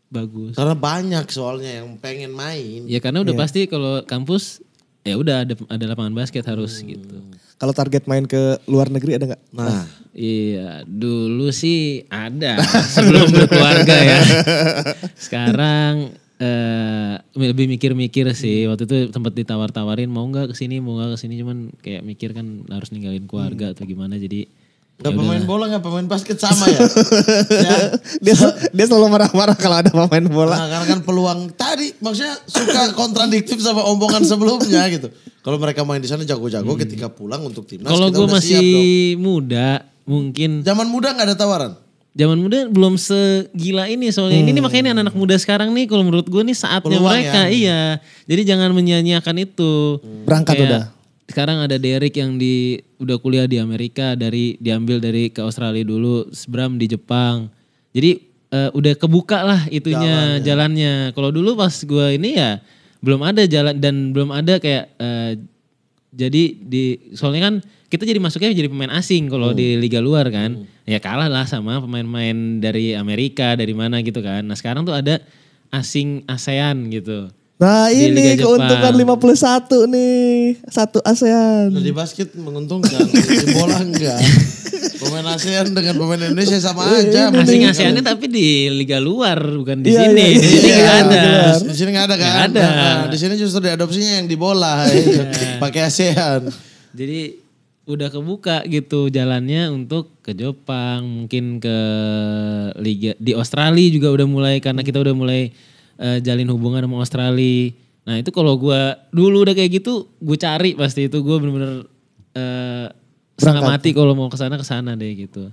Speaker 1: bagus.
Speaker 3: Karena banyak soalnya yang pengen main.
Speaker 1: Ya karena udah pasti kalau kampus ya udah ada lapangan basket harus gitu.
Speaker 2: Kalau target main ke luar negeri ada gak?
Speaker 3: Nah,
Speaker 1: Iya, dulu sih ada sebelum berkeluarga ya. Sekarang lebih mikir-mikir sih. Waktu itu sempat ditawar-tawarin mau nggak kesini, cuman kayak mikir kan harus ninggalin keluarga atau gimana. Jadi
Speaker 3: gak pemain bola gak pemain basket sama ya. Ya.
Speaker 2: Dia selalu marah-marah kalau ada pemain bola.
Speaker 3: Nah, karena kan peluang tadi maksudnya suka kontradiktif sama omongan sebelumnya gitu. Kalau mereka main di sana jago-jago ketika pulang untuk timnas
Speaker 1: kalau
Speaker 3: kita
Speaker 1: gue
Speaker 3: udah
Speaker 1: masih
Speaker 3: siap dong.
Speaker 1: muda, mungkin
Speaker 3: Zaman muda gak ada tawaran?
Speaker 1: zaman muda belum segila ini soalnya ini makanya ini anak-anak muda sekarang nih kalau menurut gue nih saatnya
Speaker 3: Peluang
Speaker 1: mereka
Speaker 3: ya.
Speaker 1: iya. Jadi jangan menyanyiakan itu.
Speaker 2: Berangkat
Speaker 1: Kayak
Speaker 2: udah.
Speaker 1: Sekarang ada Derek yang udah kuliah di Amerika diambil dari ke Australia dulu, Bram di Jepang. Jadi udah kebuka lah itunya jalannya. Kalau dulu pas gue ini ya belum ada jalan dan belum ada kayak jadi soalnya kan kita jadi masuknya jadi pemain asing kalau di liga luar kan. Ya kalah lah sama pemain-pemain dari Amerika, dari mana gitu kan. Nah sekarang tuh ada asing ASEAN gitu.
Speaker 2: Nah
Speaker 1: Di
Speaker 2: ini
Speaker 1: Liga
Speaker 2: keuntungan
Speaker 1: Jepang.
Speaker 2: 51 nih. 1 ASEAN.
Speaker 3: Di basket menguntungkan, di bola enggak. Pemain ASEAN dengan pemain Indonesia sama aja.
Speaker 1: Asing ASEAN tapi di liga luar bukan di
Speaker 2: Iya,
Speaker 1: sini.
Speaker 2: iya,
Speaker 1: Di sini
Speaker 2: iya,
Speaker 1: nggak ada.
Speaker 2: iya.
Speaker 3: Di sini nggak ada kan?
Speaker 1: Nggak ada.
Speaker 3: Nah, di sini justru diadopsinya yang di bola, itu. Pakai ASEAN.
Speaker 1: Jadi udah kebuka gitu jalannya untuk ke Jepang, mungkin ke liga di Australia juga udah mulai karena kita udah mulai jalin hubungan sama Australia. Nah itu kalau gue dulu udah kayak gitu, gue cari pasti itu gue bener-bener setengah mati kalau mau kesana deh gitu.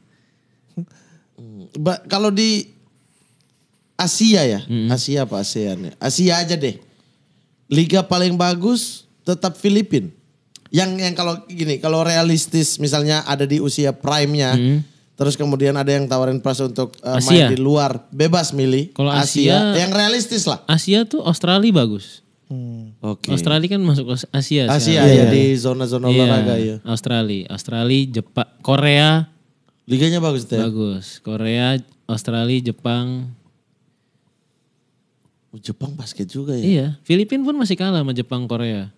Speaker 3: Kalau di Asia ya, Asia apa ASEAN ya? Asia aja deh. Liga paling bagus tetap Filipina. Yang kalau gini, kalau realistis misalnya ada di usia prime-nya, terus kemudian ada yang tawarin price untuk main
Speaker 1: Asia.
Speaker 3: di luar, bebas milih.
Speaker 1: Kalau Asia,
Speaker 3: yang realistis lah.
Speaker 1: Asia tuh Australia bagus.
Speaker 3: Oke.
Speaker 1: Australia kan masuk ke Asia.
Speaker 3: Asia
Speaker 1: sekarang.
Speaker 3: ya di zona-zona olahraga ya.
Speaker 1: Australia, Jepang, Korea
Speaker 3: Liganya bagus tuh ya.
Speaker 1: bagus. Korea, Australia, Jepang.
Speaker 3: Jepang basket juga ya.
Speaker 1: Iya, Filipina pun masih kalah sama Jepang, Korea.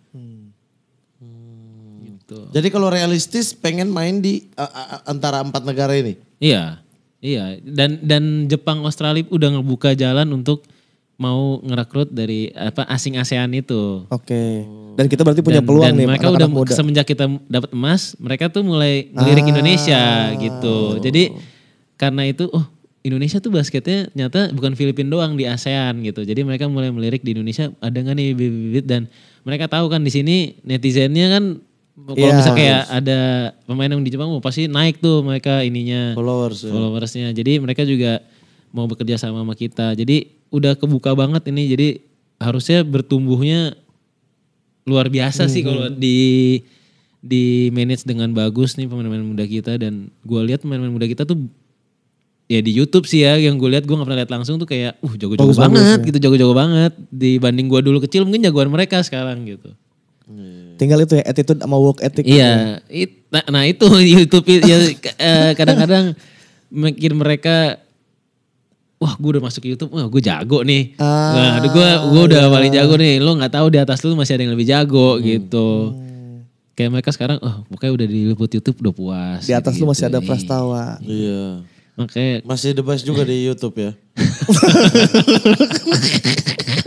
Speaker 1: Gitu.
Speaker 3: Jadi kalau realistis pengen main di antara 4 negara ini.
Speaker 1: Iya. Dan Jepang, Australia udah ngebuka jalan untuk mau ngerekrut dari asing ASEAN itu.
Speaker 2: Oke. Dan kita berarti punya peluang nih
Speaker 1: mereka
Speaker 2: anak-anak
Speaker 1: udah
Speaker 2: muda.
Speaker 1: semenjak kita dapat emas, mereka tuh mulai ngelirik Indonesia gitu. Jadi karena itu Indonesia tuh basketnya nyata bukan Filipina doang di ASEAN gitu. Jadi mereka mulai melirik di Indonesia ada nggak nih bibit-bibit, dan mereka tahu kan di sini netizennya kan kalau misalnya kayak ada pemain yang di Jepang pasti naik tuh mereka ininya followersnya. Jadi mereka juga mau bekerja sama kita. Jadi udah kebuka banget ini. Jadi harusnya bertumbuhnya luar biasa sih kalau di manage dengan bagus nih pemain-pemain muda kita. Dan gue lihat pemain-pemain muda kita tuh ya di YouTube sih ya, yang gue lihat, gue gak pernah lihat langsung tuh kayak jago-jago banget gitu, jago-jago banget. Dibanding gue dulu kecil mungkin jagoan mereka sekarang gitu.
Speaker 2: Tinggal itu ya attitude sama work ethic.
Speaker 1: Iya, nah itu YouTube ya kadang-kadang mikir mereka, wah gue udah masuk ke YouTube, wah gue jago nih. Nah, gue udah paling jago nih. Lo nggak tahu di atas lu masih ada yang lebih jago gitu. Kayak mereka sekarang, pokoknya udah diliput YouTube udah puas.
Speaker 2: Di atas
Speaker 1: gitu.
Speaker 2: lu masih ada Prastawa.
Speaker 3: Iya.
Speaker 1: Makanya
Speaker 3: Masih the best juga di YouTube ya.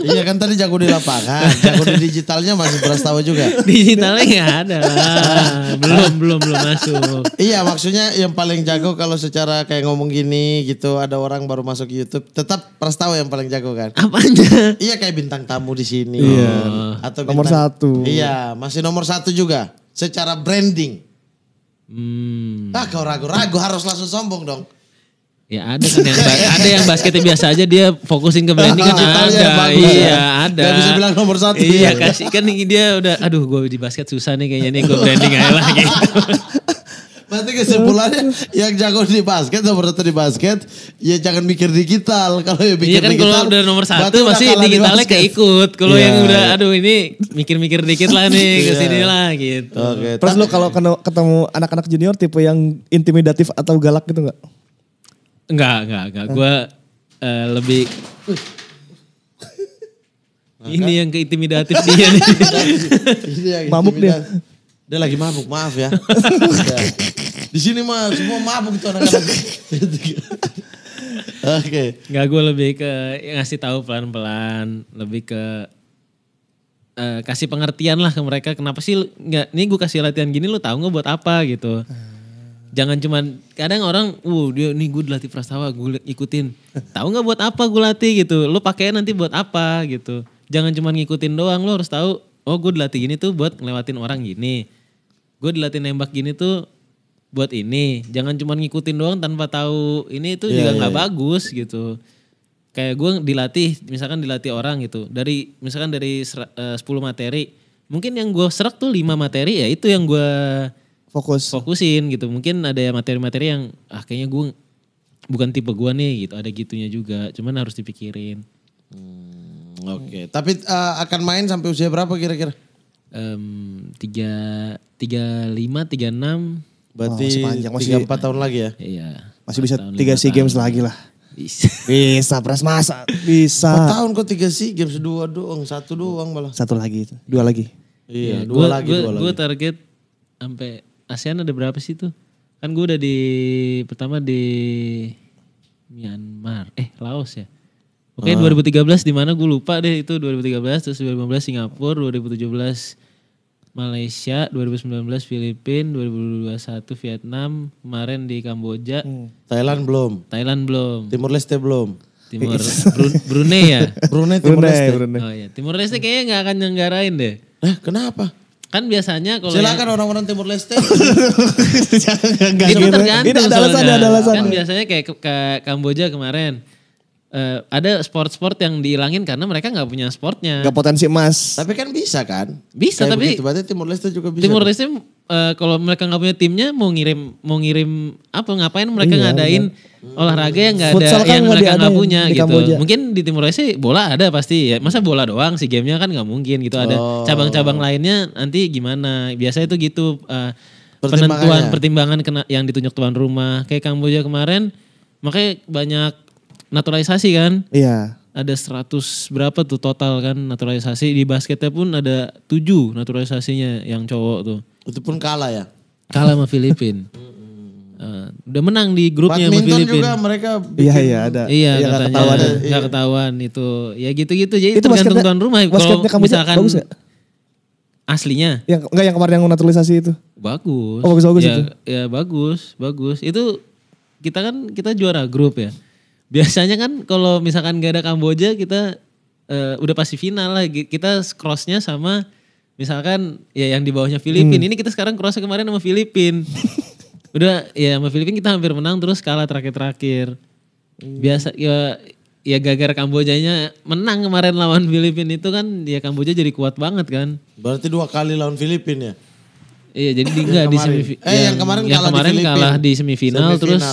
Speaker 3: Iya kan tadi jago di lapangan, jago di digitalnya masih Prastawa juga.
Speaker 1: digitalnya nggak ada lah. belum masuk.
Speaker 3: Iya maksudnya yang paling jago kalau secara kayak ngomong gini gitu, ada orang baru masuk YouTube, tetap Prastawa yang paling jago kan?
Speaker 1: Apanya?
Speaker 3: Iya kayak bintang tamu di sini.
Speaker 2: Iya.
Speaker 3: Atau
Speaker 2: Nomor 1.
Speaker 3: Iya masih nomor 1 juga secara branding. Kau ragu-ragu harus langsung sombong dong.
Speaker 1: Ya ada kan yang basketnya biasa aja dia fokusin ke branding kan
Speaker 3: Digitalnya
Speaker 1: ada.
Speaker 3: bagus ya.
Speaker 1: Iya ada.
Speaker 3: Gak bisa bilang nomor 1.
Speaker 1: Iya kasih kan dia udah aduh gue di basket susah nih kayaknya nih gue branding aja lah gitu.
Speaker 3: Berarti kesimpulannya yang jago di basket, nomor 1 di basket, ya jangan mikir digital. Kalau ya mikir
Speaker 1: Iya kan
Speaker 3: digital,
Speaker 1: kalau udah nomor 1
Speaker 3: berarti udah
Speaker 1: pasti
Speaker 3: kalah di
Speaker 1: digitalnya
Speaker 3: basket.
Speaker 1: keikut. Kalau
Speaker 2: Iya.
Speaker 1: yang udah aduh ini mikir-mikir dikit lah nih kesini lah gitu.
Speaker 3: Oke.
Speaker 2: Terus lu kalau ketemu anak-anak junior tipe yang intimidatif atau galak gitu gak?
Speaker 1: Enggak. Gue lebih ini yang keintimidatif dia nih.
Speaker 3: Ini yang
Speaker 2: Mabuk dia.
Speaker 3: Dia lagi mabuk, maaf ya. Ya. Di sini mah semua mabuk itu anak-anak. Oke.
Speaker 1: Enggak, gue lebih ke ngasih tahu pelan-pelan, lebih ke kasih pengertian lah ke mereka. Kenapa sih nggak? Nih gue kasih latihan gini, lu tahu nggak buat apa gitu? Jangan cuman kadang orang, dia nih gue dilatih Prastawa, gue ikutin. Tahu nggak buat apa gue latih gitu? Lu pakai nanti buat apa gitu? Jangan cuman ngikutin doang, lu harus tahu. Oh gue dilatih gini tuh buat ngelewatin orang gini. Gue dilatih nembak gini tuh buat ini. Jangan cuman ngikutin doang tanpa tahu ini tuh juga nggak bagus gitu. Kayak gue misalkan dilatih orang gitu. Misalkan dari 10 materi. Mungkin yang gue serak tuh 5 materi ya itu yang gue fokusin gitu. Mungkin ada materi-materi yang kayaknya gue bukan tipe gue nih gitu. Ada gitunya juga. Cuman harus dipikirin.
Speaker 3: Oke. Tapi akan main sampai usia berapa kira-kira?
Speaker 1: 35, 36.
Speaker 3: Berarti
Speaker 2: masih panjang, masih
Speaker 3: 3-4 tahun lagi ya?
Speaker 1: Iya.
Speaker 2: Masih bisa
Speaker 1: 4 tahun,
Speaker 2: 3
Speaker 1: 5
Speaker 2: SEA Games
Speaker 1: tahun.
Speaker 2: lagi lah. Bisa Pras, masa bisa.
Speaker 3: 4 tahun kok 3 SEA Games 2 doang, 1 doang malah.
Speaker 2: 1 lagi, 2 lagi.
Speaker 3: Iya, 2 lagi.
Speaker 1: Gue target sampai ASEAN ada berapa sih tuh? Kan gue udah pertama di Myanmar, Laos ya. Oke, 2013 di mana gue lupa deh itu 2013, terus 2015 Singapura, 2017 Malaysia, 2019 Filipina, 2021 Vietnam, kemarin di Kamboja.
Speaker 3: Thailand belum. Timur Leste belum.
Speaker 1: Brunei ya?
Speaker 3: Brunei Timur Leste.
Speaker 1: Oh iya, Timur Leste kayaknya gak akan nyenggarain deh.
Speaker 3: Kenapa?
Speaker 1: Kan biasanya kalau
Speaker 3: silakan orang-orang Timur Leste.
Speaker 1: itu tergantung.
Speaker 2: Ini ada alasan.
Speaker 1: Kan biasanya kayak ke Kamboja kemarin. Ada sport-sport yang dihilangin karena mereka gak punya sportnya.
Speaker 2: Gak potensi emas.
Speaker 3: Tapi kan bisa kan?
Speaker 1: Bisa,
Speaker 3: kayak
Speaker 1: tapi
Speaker 3: begitu, berarti Timur Leste juga bisa.
Speaker 1: Timur Leste kalau mereka gak punya timnya mau ngirim apa ngapain mereka ngadain olahraga yang gak ada
Speaker 2: futsal kan
Speaker 1: yang mereka gak punya
Speaker 2: di
Speaker 1: gitu.
Speaker 2: Kamboja.
Speaker 1: Mungkin di Timur Leste bola ada pasti ya. Masa bola doang sih gamenya kan gak mungkin gitu. Ada cabang-cabang lainnya nanti gimana. Biasa itu gitu pertimbangan yang ditunjuk tuan rumah. Kayak Kamboja kemarin makanya banyak naturalisasi kan.
Speaker 2: Iya.
Speaker 1: Ada 100 berapa tuh total kan naturalisasi. Di basketnya pun ada 7 naturalisasinya yang cowok tuh.
Speaker 3: Itu pun kalah ya?
Speaker 1: Kalah sama Filipina. Udah menang di grupnya sama
Speaker 3: Badminton
Speaker 1: Filipina.
Speaker 3: juga mereka
Speaker 2: Iya ada.
Speaker 1: Iya
Speaker 2: gak
Speaker 1: katanya
Speaker 2: ketahuan.
Speaker 1: gak ketahuan itu. Ya gitu-gitu jadi
Speaker 2: Itu
Speaker 1: tergantung tuan rumah. Kalau
Speaker 2: basketnya Kamboja
Speaker 1: misalkan
Speaker 2: bagus gak?
Speaker 1: aslinya.
Speaker 2: Yang kemarin yang naturalisasi itu.
Speaker 1: Bagus.
Speaker 2: Oh bagus
Speaker 1: ya,
Speaker 2: itu.
Speaker 1: Ya bagus. Itu kita juara grup ya. Biasanya kan kalau misalkan gak ada Kamboja kita udah pasti final lah. Kita crossnya sama misalkan ya yang di bawahnya Filipina. Ini kita sekarang crossnya kemarin sama Filipina. Udah ya sama Filipina kita hampir menang terus kalah terakhir. Biasa ya gara-gara Kambojanya menang kemarin lawan Filipina itu kan ya Kamboja jadi kuat banget kan.
Speaker 3: Berarti 2 kali lawan Filipina ya?
Speaker 1: Iya jadi enggak di semifinal.
Speaker 3: yang kemarin
Speaker 1: kalah di semifinal. Terus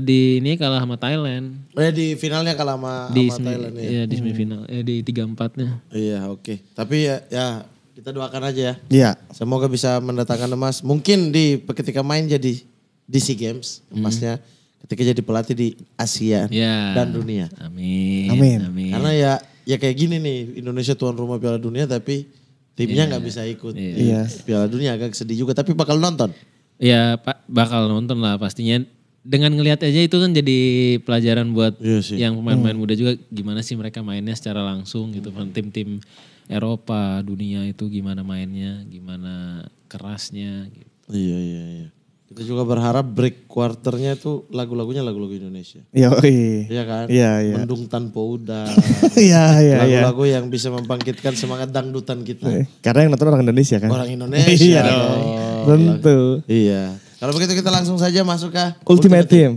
Speaker 1: di ini kalah sama Thailand.
Speaker 3: Di finalnya kalah sama Thailand ya.
Speaker 1: Iya di semifinal. Di 3-4-nya.
Speaker 3: Iya oke. Tapi ya kita doakan aja ya.
Speaker 2: Iya.
Speaker 3: Semoga bisa mendatangkan emas. Mungkin ketika main jadi di SEA Games emasnya. Ketika jadi pelatih di Asia dan dunia.
Speaker 1: Amin.
Speaker 3: Karena ya kayak gini nih. Indonesia tuan rumah Piala Dunia tapi timnya gak bisa ikut.
Speaker 2: Iya.
Speaker 3: Piala Dunia agak sedih juga. Tapi bakal nonton.
Speaker 1: Ya bakal nonton lah pastinya. Dengan ngelihat aja itu kan jadi pelajaran buat yang pemain-pemain muda juga gimana sih mereka mainnya secara langsung gitu. Tim-tim Eropa, dunia itu gimana mainnya, gimana kerasnya gitu.
Speaker 3: Iya. Kita juga berharap break quarternya itu lagu-lagunya lagu-lagu Indonesia. Iya kan?
Speaker 2: Iya.
Speaker 3: Mendung tanpa udara.
Speaker 2: Iya.
Speaker 3: Lagu-lagu yang bisa membangkitkan semangat dangdutan kita.
Speaker 2: Karena yang nonton orang Indonesia kan?
Speaker 3: Orang Indonesia.
Speaker 2: Iya dong. Tentu.
Speaker 3: Iya. Kalau begitu kita langsung saja masuk ke
Speaker 2: Ultimate Team.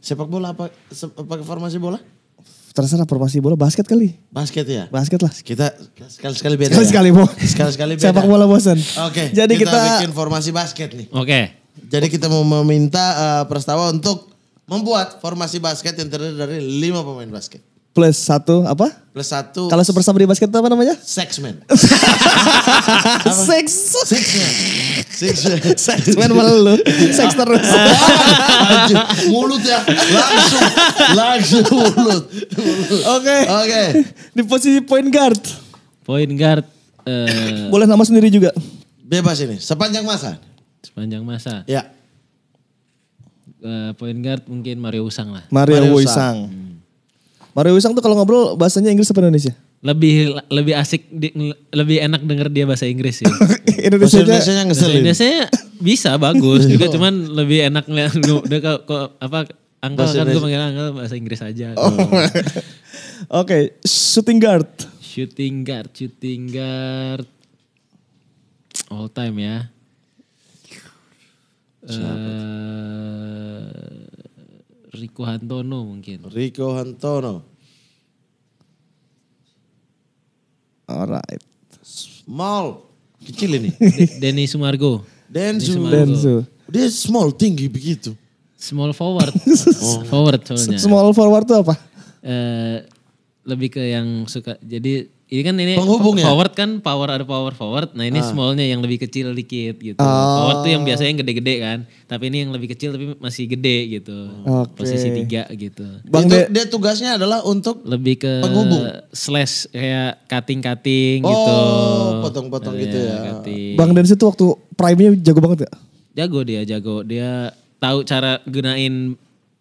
Speaker 3: Sepak bola apa formasi bola?
Speaker 2: Terserah formasi bola, basket kali.
Speaker 3: Basket ya?
Speaker 2: Basket lah.
Speaker 3: Kita sekali-sekali beda
Speaker 2: Sekali-sekali
Speaker 3: ya?
Speaker 2: mau.
Speaker 3: Sekali-sekali beda.
Speaker 2: Sepak bola bosan.
Speaker 3: Oke.
Speaker 2: Jadi kita
Speaker 3: bikin formasi basket nih.
Speaker 1: Oke.
Speaker 3: Jadi kita mau meminta Prastawa untuk membuat formasi basket yang terdiri dari 5 pemain basket.
Speaker 2: Plus 1 apa?
Speaker 3: Plus 1.
Speaker 2: Kalau bersama di basket itu apa namanya?
Speaker 3: Sexman.
Speaker 2: Sexman malah lu. Seks terus.
Speaker 3: Mulut ya. Langsung mulut.
Speaker 2: Oke. Di posisi point guard.
Speaker 1: Point guard.
Speaker 2: Boleh nama sendiri juga.
Speaker 3: Bebas ini. Sepanjang masa. Ya.
Speaker 1: Point guard mungkin Mario Usang lah.
Speaker 2: Mario Usang. Mario Usang tuh kalau ngobrol bahasanya Inggris apa Indonesia?
Speaker 1: Lebih asik, lebih enak denger dia bahasa Inggris sih.
Speaker 3: Indonesia ngeselin.
Speaker 1: Biasanya bisa bagus juga cuman lebih enak ngeliat udah Angkel kan gue panggil Angkel bahasa Inggris aja.
Speaker 2: Oke, shooting guard.
Speaker 1: Shooting guard. All time ya. Rico Hantono mungkin.
Speaker 2: Alright.
Speaker 3: Small. Kecil ini.
Speaker 1: Denny Sumargo.
Speaker 2: Densu.
Speaker 3: Dia small, tinggi begitu.
Speaker 1: Small forward. Forward soalnya.
Speaker 2: Small forward tuh apa?
Speaker 1: Lebih ke yang suka. Jadi ini kan ini
Speaker 3: Penghubung ya?
Speaker 1: forward kan ada power forward. Nah ini smallnya yang lebih kecil dikit gitu. Forward tuh yang biasanya yang gede-gede kan. Tapi ini yang lebih kecil tapi masih gede gitu. Posisi 3 gitu.
Speaker 3: Dia tugasnya adalah untuk
Speaker 1: Lebih ke
Speaker 3: penghubung.
Speaker 1: slash kayak cutting gitu.
Speaker 3: Oh, potong-potong gitu ya.
Speaker 1: Cutting.
Speaker 2: Bang Dennis itu waktu prime-nya jago banget gak?
Speaker 1: Jago. Dia tahu cara gunain.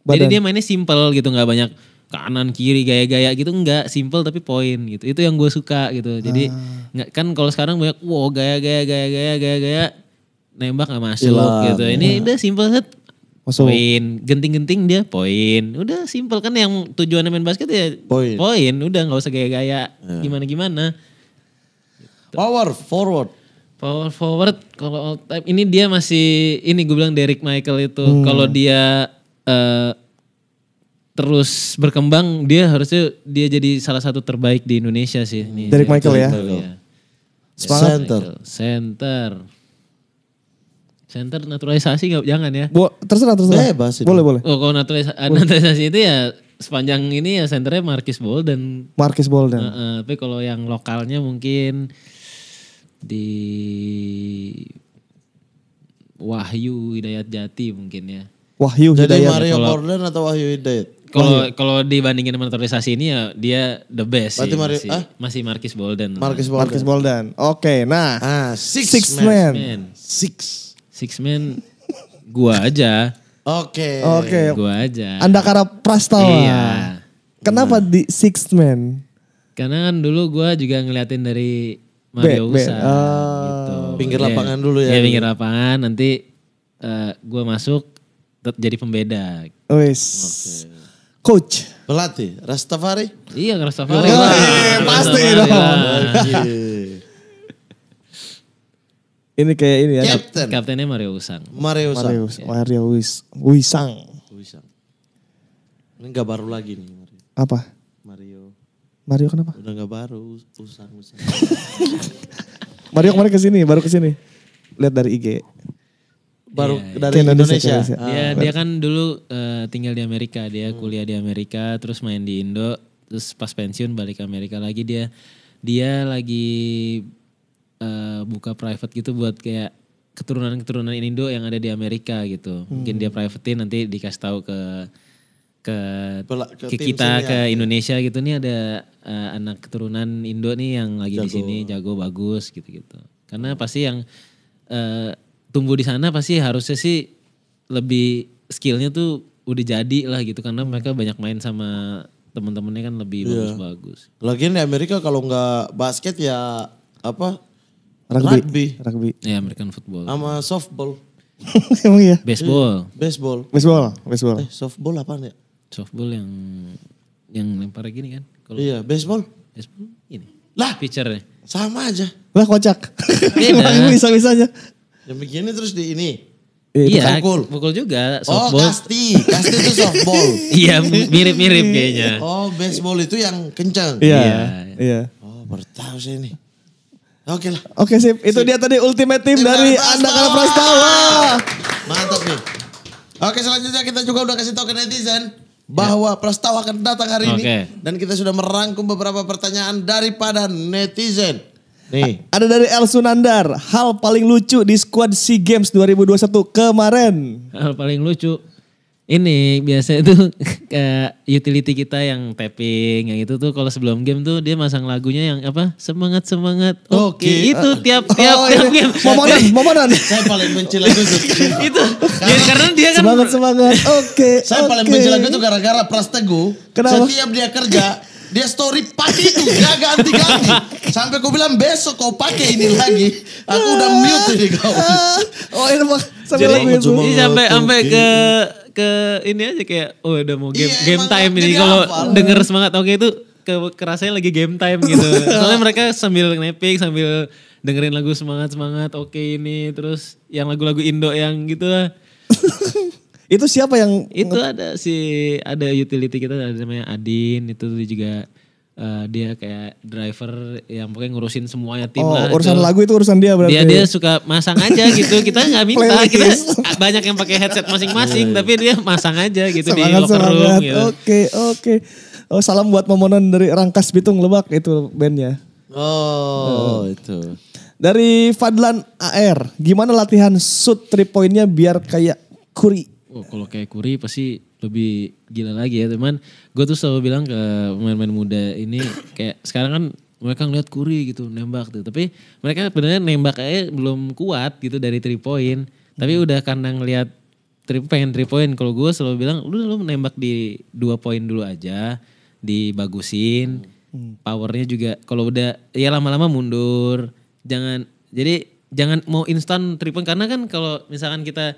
Speaker 2: Badan.
Speaker 1: Jadi dia mainnya simple gitu, nggak banyak kanan kiri gaya-gaya gitu, enggak, simple tapi poin gitu. Itu yang gue suka gitu. Jadi nggak kan kalau sekarang banyak gaya nembak nggak masuk gitu. Ini udah simple set.
Speaker 2: Masuk.
Speaker 1: Poin, genting-genting dia poin. Udah simple kan yang tujuannya main basket ya poin. Udah nggak usah gaya-gaya gimana-gimana.
Speaker 3: Power forward.
Speaker 1: Power forward kalau all time ini dia masih ini gue bilang Derrick Michael itu kalau dia terus berkembang dia harusnya dia jadi salah satu terbaik di Indonesia sih.
Speaker 2: Derrick Michael ya.
Speaker 1: Center naturalisasi nggak jangan ya.
Speaker 2: Terserah.
Speaker 3: Bebas ini.
Speaker 2: Boleh.
Speaker 1: Oh kalau naturalisasi itu ya sepanjang ini ya centernya Marcus Bolden. Tapi kalau yang lokalnya mungkin di Wahyu Hidayat Jati mungkin ya.
Speaker 2: Wahyu
Speaker 3: Jadi
Speaker 2: Hidayat.
Speaker 3: Mario Gordon atau Wahyu Hidayat?
Speaker 1: Kalau dibandingin sama naturalisasi ini ya dia the best
Speaker 3: Berarti
Speaker 1: sih. Masih Marcus Bolden.
Speaker 2: Marcus Bolden. Oke, nah.
Speaker 3: Six
Speaker 2: Man.
Speaker 1: Six man gua aja.
Speaker 3: Oke.
Speaker 1: Gua aja.
Speaker 2: Andakara Prastawa.
Speaker 1: Iya.
Speaker 2: Kenapa di Sixth Man?
Speaker 1: Karena kan dulu gua juga ngeliatin dari Mario Usa gitu.
Speaker 3: Pinggir lapangan dulu ya.
Speaker 1: Iya pinggir lapangan nanti gua masuk jadi pembeda.
Speaker 2: Wis. Coach.
Speaker 3: Pelatih Rastafari.
Speaker 1: Iya Rastafari.
Speaker 2: Pasti dong. Ini kayak ini ya.
Speaker 3: Captain.
Speaker 1: Kaptennya Mario Usang.
Speaker 3: Mario
Speaker 2: Wisang.
Speaker 3: Ini gak baru lagi nih Mario.
Speaker 2: Apa? Mario kenapa?
Speaker 3: Udah gak baru. Usang.
Speaker 2: Mario kemarin baru kesini. Lihat dari IG.
Speaker 3: Baru
Speaker 1: Iya,
Speaker 3: dari Indonesia.
Speaker 1: Dia kan dulu tinggal di Amerika, dia kuliah di Amerika, terus main di Indo, terus pas pensiun balik ke Amerika lagi dia lagi buka private gitu buat kayak keturunan Indo yang ada di Amerika gitu. Mungkin dia privatein nanti dikasih tahu ke kita ke Indonesia gitu nih ada anak keturunan Indo nih yang lagi di sini jago bagus gitu-gitu. Karena pasti yang tumbuh di sana pasti harusnya sih lebih skillnya tuh udah jadi lah gitu karena mereka banyak main sama teman-temannya kan lebih bagus-bagus.
Speaker 3: Lagian di Amerika kalau nggak basket ya apa?
Speaker 2: Rugby.
Speaker 1: Ya American football.
Speaker 3: Sama softball.
Speaker 2: Emang iya?
Speaker 1: Baseball.
Speaker 2: Baseball.
Speaker 3: Softball apaan ya?
Speaker 1: Softball yang lempar gini kan?
Speaker 3: Iya, baseball.
Speaker 1: Baseball ini.
Speaker 3: Lah,
Speaker 1: Pitchernya.
Speaker 3: sama aja.
Speaker 2: Lah kocak.
Speaker 1: Beda.
Speaker 2: Bisa-bisanya.
Speaker 3: Yang begini terus di ini.
Speaker 1: Iya,
Speaker 3: pukul.
Speaker 1: pukul juga.
Speaker 3: Oh,
Speaker 1: Softball.
Speaker 3: kasti itu softball.
Speaker 1: Iya, mirip-mirip kayaknya.
Speaker 3: Oh, baseball itu yang kencang.
Speaker 2: Iya.
Speaker 3: Oh, baru tahu saya ini. Oke lah.
Speaker 2: Oke sip, itu dia tadi ultimate team dari Andakara Prastawa.
Speaker 3: Mantap nih. Oke, selanjutnya kita juga udah kasih tahu ke netizen bahwa Prastawa akan datang hari ini dan kita sudah merangkum beberapa pertanyaan daripada netizen. Nih.
Speaker 2: Ada dari El Sunandar, hal paling lucu di squad SEA Games 2021 kemarin.
Speaker 1: Hal paling lucu. Ini biasa itu kayak utility kita yang tapping yang itu tuh kalau sebelum game tuh dia masang lagunya yang apa? Semangat. Oke. Itu tiap game.
Speaker 2: Momonan.
Speaker 3: Saya paling benci lagu itu.
Speaker 1: Itu. Ya, karena dia kan
Speaker 2: Semangat. Oke.
Speaker 3: Saya paling benci lagu itu gara-gara Prasteguh.
Speaker 2: Kenapa?
Speaker 3: Setiap dia kerja, dia story pakai itu, gak ganti-ganti. Sampai aku bilang besok kau pakai ini lagi. Aku udah mute ini kau.
Speaker 2: Oh ini mah sampai
Speaker 1: jadi
Speaker 2: lagu itu.
Speaker 1: sampai ke ini aja kayak udah mau game
Speaker 3: emang
Speaker 1: time ini
Speaker 3: jadi
Speaker 1: kalau
Speaker 3: hafal.
Speaker 1: denger semangat oke itu kerasanya lagi game time gitu. Soalnya mereka sambil napping sambil dengerin lagu semangat oke ini terus yang lagu-lagu Indo yang gitu lah.
Speaker 2: Itu siapa yang
Speaker 1: Itu ada utility kita ada namanya Adin itu juga dia kayak driver yang pokoknya ngurusin semuanya tim lah.
Speaker 2: urusan
Speaker 1: itu.
Speaker 2: lagu itu urusan dia berarti.
Speaker 1: Dia suka masang aja gitu. Kita nggak minta,
Speaker 2: Playlist.
Speaker 1: kita banyak yang pakai headset masing-masing, tapi dia masang aja gitu di
Speaker 2: Semangat.
Speaker 1: locker room gitu.
Speaker 2: Oke. Oh salam buat Momonan dari Rangkas Bitung Lebak itu bandnya.
Speaker 3: Oh, itu.
Speaker 2: Dari Fadlan AR, gimana latihan shoot 3 pointnya biar kayak Curry?
Speaker 1: Oh, kalau kayak Curry pasti lebih gila lagi ya. Teman, gue tuh selalu bilang ke pemain-pemain muda ini kayak sekarang kan mereka ngeliat Curry gitu nembak tuh. Tapi mereka sebenarnya nembak aja belum kuat gitu dari 3 point. Tapi udah karena ngeliat pengen 3 point. Kalau gue selalu bilang udah lu nembak di 2 point dulu aja. Dibagusin. Powernya juga kalau udah ya lama-lama mundur. Jangan mau instan 3 point. Karena kan kalau misalkan kita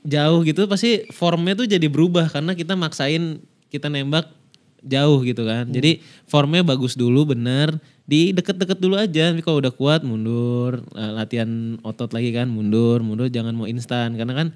Speaker 1: jauh gitu pasti formnya tuh jadi berubah karena kita maksain kita nembak jauh gitu kan. Jadi formnya bagus dulu bener, di deket-deket dulu aja. Tapi kalau udah kuat mundur, latihan otot lagi kan mundur, jangan mau instan karena kan